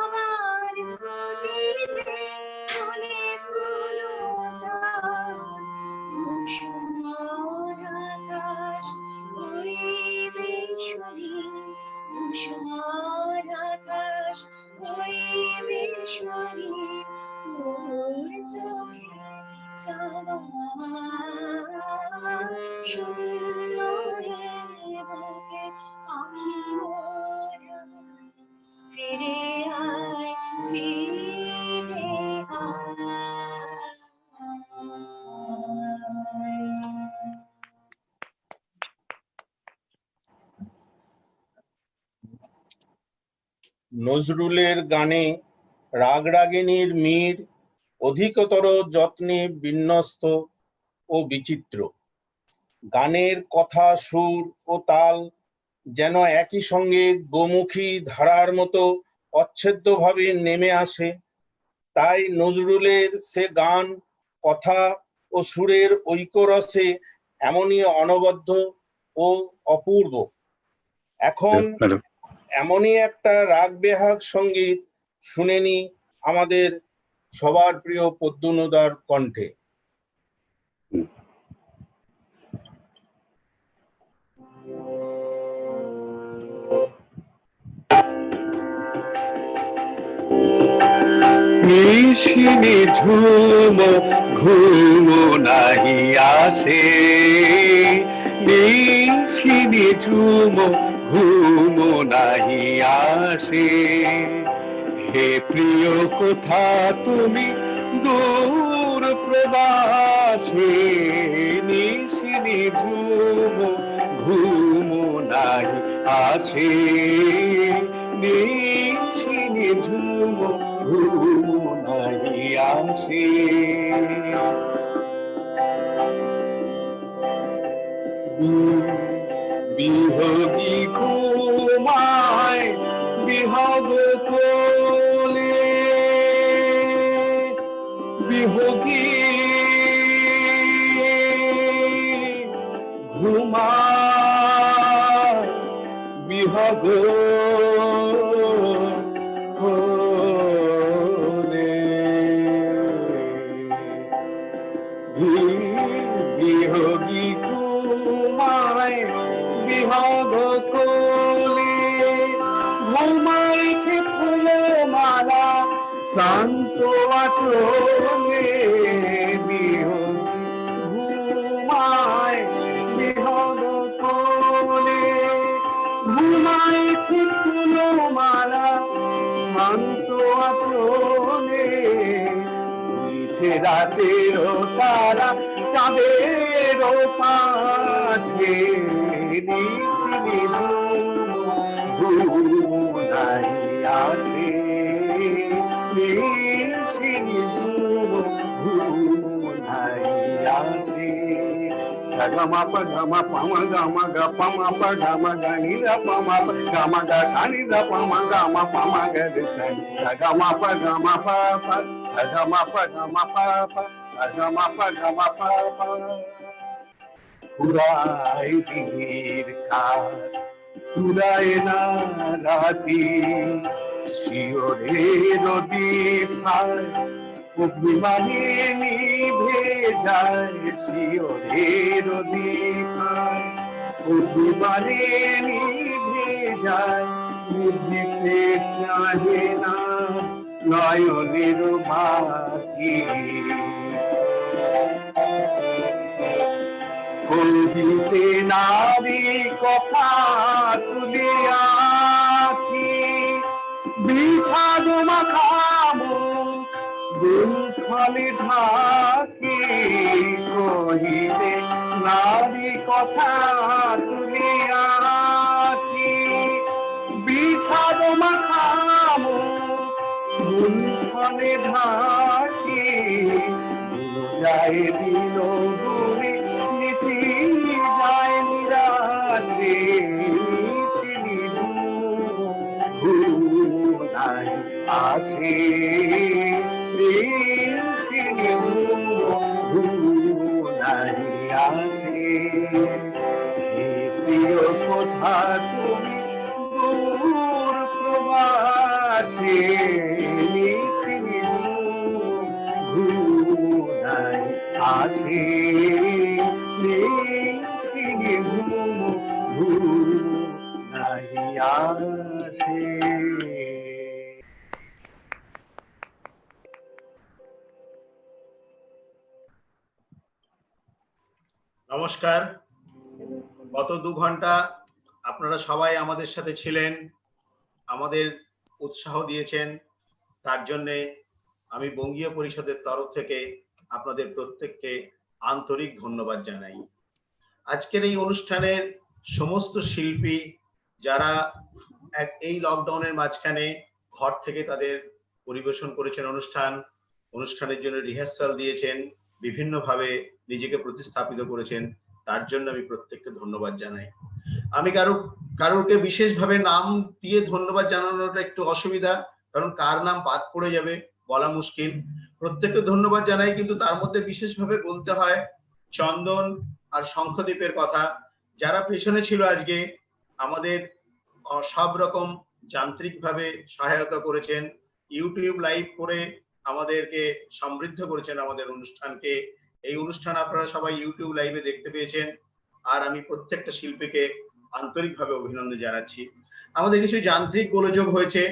আমার ফুটিলে মনে ফুল ধূসর আকাশ হইবে ধূসর আকাশ হইবে তোর চোখে চাওয়া শূন্য বুকে পাখি মোরা ফিরে আয় ফিরে নজরুলের গানে রাগরাগিনীর মীর অধিকতর যত্নে বিন্যস্ত ও বিচিত্র। গানের কথা, সুর ও তাল যেন একই সঙ্গে গোমুখী ধারার মতো অচ্ছেদ্যভাবে নেমে আসে। তাই নজরুলের সে গান কথা ও সুরের ঐক্যরসে এমনই অনবদ্য ও অপূর্ব। এখন এমনই একটা রাগ বেহাগ সঙ্গীত শুনে নি আমাদের সবার প্রিয় পদ্মনুদার কণ্ঠে। নিশিনি ঝুম ঘুম নাহি আসে, নিশিনি ঝুম ঘুম নাহি আসে। হে প্রিয় কোথা তুমি দূর প্রবাসে, নিশিনি ঝুম ঘুম নাহি আসে, নিশিনি ঝুম ঘুম নাহি আসে। বিহগী ঘুমায় বিহগ কোলে, বিহগী ঘুমায় বিহগ কোলে, বিহগী ঘুমায় বিহগ কোলে। ঘুমাইছে ফুলমালা শান্ত আচলে বিহগী ঘুমায় বিহগ কোলে, ঘুমাইছে ফুলমালা শান্ত আচলে, ঘুরিছে রাতের তারা চাঁদের পাশে, নিশি ঘুমাই আসে, নিশি ঘুমাই আসে। Sagama pa gama pama gama ga pama pa gama ga ni da pama pa gama ga sani da pama gama pama ga de sani. Sagama pa gama pa pa sagama pa gama pa pa sagama pa gama pa pa. Urai dir kar urai na rati shiore rodi phai অভিমানে নিভে যায় শিওরের দীপায়, অভিমানে নিভে যায় নিভিতে চাহে না নয়নের বাতি। কবিতে নারী কথা তুলে আঁকি বিষাদ মাখামো দুঃখলে ঢাকি, কহিলে নারী কথা তুলিয়া কি বিষাদ মাখামো দুঃখলে ঢাকি, যায় দিল দূরে নিচি যায় নিরাশে, ঘুমাই আসে আছে। প্রিয় কোথা তুমি দূর প্রবাসে, ঘুমাই আছে ঘুমাই আসে। নমস্কার। গত 2 ঘন্টা আপনারা সবাই আমাদের সাথে ছিলেন, আমাদের উৎসাহ দিয়েছেন, তার জন্য আমি বঙ্গীয় পরিষদের তরফ থেকে আপনাদের প্রত্যেককে আন্তরিক ধন্যবাদ জানাই। আজকের এই অনুষ্ঠানের সমস্ত শিল্পী যারা এই লকডাউনের মাঝখানে ঘর থেকে তাদের পরিবেশন করেছেন অনুষ্ঠানের জন্য রিহার্সাল দিয়েছেন, বিভিন্নভাবে নিজেকে প্রতিস্থাপিত করেছেন, তার জন্য আমি প্রত্যেককে ধন্যবাদ জানাই। আমি কারোকে বিশেষভাবে নাম দিয়ে ধন্যবাদ জানানোটা একটু অসুবিধা, কারণ কার নাম বাদ পড়ে যাবে বলা মুশকিল। প্রত্যেককে ধন্যবাদ জানাই, কিন্তু তার মধ্যে বিশেষভাবে বলতে হয় চন্দন আর শঙ্খদীপের কথা, যারা পেছনে ছিল আজকে আমাদের সব রকম যান্ত্রিকভাবে সহায়তা করেছেন, ইউটিউব লাইভ করে আমাদেরকে সমৃদ্ধ করেছেন আমাদের অনুষ্ঠানকে। এই অনুষ্ঠান আপনারা সবাই ইউটিউব লাইভে দেখতে পেয়েছেন, আর আমি প্রত্যেকটা শিল্পীকে আন্তরিকভাবে অভিনন্দন জানাচ্ছি। আমাদের কিছু যান্ত্রিক গোলযোগ হয়েছে,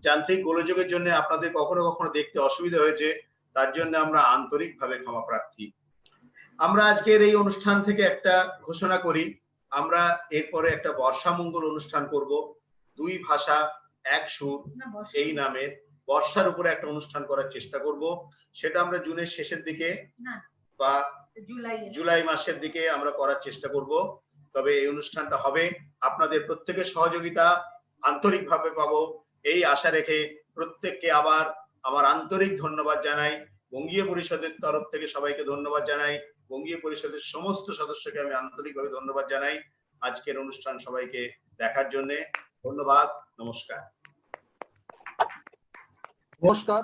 যান্ত্রিক গোলযোগের জন্য আপনাদের কখনো কখনো দেখতে অসুবিধা হয়েছে, তার জন্য আমরা আন্তরিকভাবে ক্ষমা প্রার্থী। আমরা আজকের এই অনুষ্ঠান থেকে একটা ঘোষণা করি, আমরা এরপরে একটা বর্ষামঙ্গল অনুষ্ঠান করব, 2 ভাষা 1 সুর এই নামে বর্ষার উপরে একটা অনুষ্ঠান করার চেষ্টা করব। সেটা আমরা জুনের শেষের দিকে বা জুলাই মাসের দিকে আমরা করার চেষ্টা করব। তবে এই অনুষ্ঠানটা হবে আপনাদের প্রত্যেকের সহযোগিতা আন্তরিকভাবে পাবো এই আশা রেখে প্রত্যেককে আবার আমার আন্তরিক ধন্যবাদ জানাই। বঙ্গীয় পরিষদের তরফ থেকে সবাইকে ধন্যবাদ জানাই, বঙ্গীয় পরিষদের সমস্ত সদস্যকে আমি আন্তরিকভাবে ধন্যবাদ জানাই আজকের অনুষ্ঠান সবাইকে দেখার জন্য। ধন্যবাদ, নমস্কার। নমস্কার।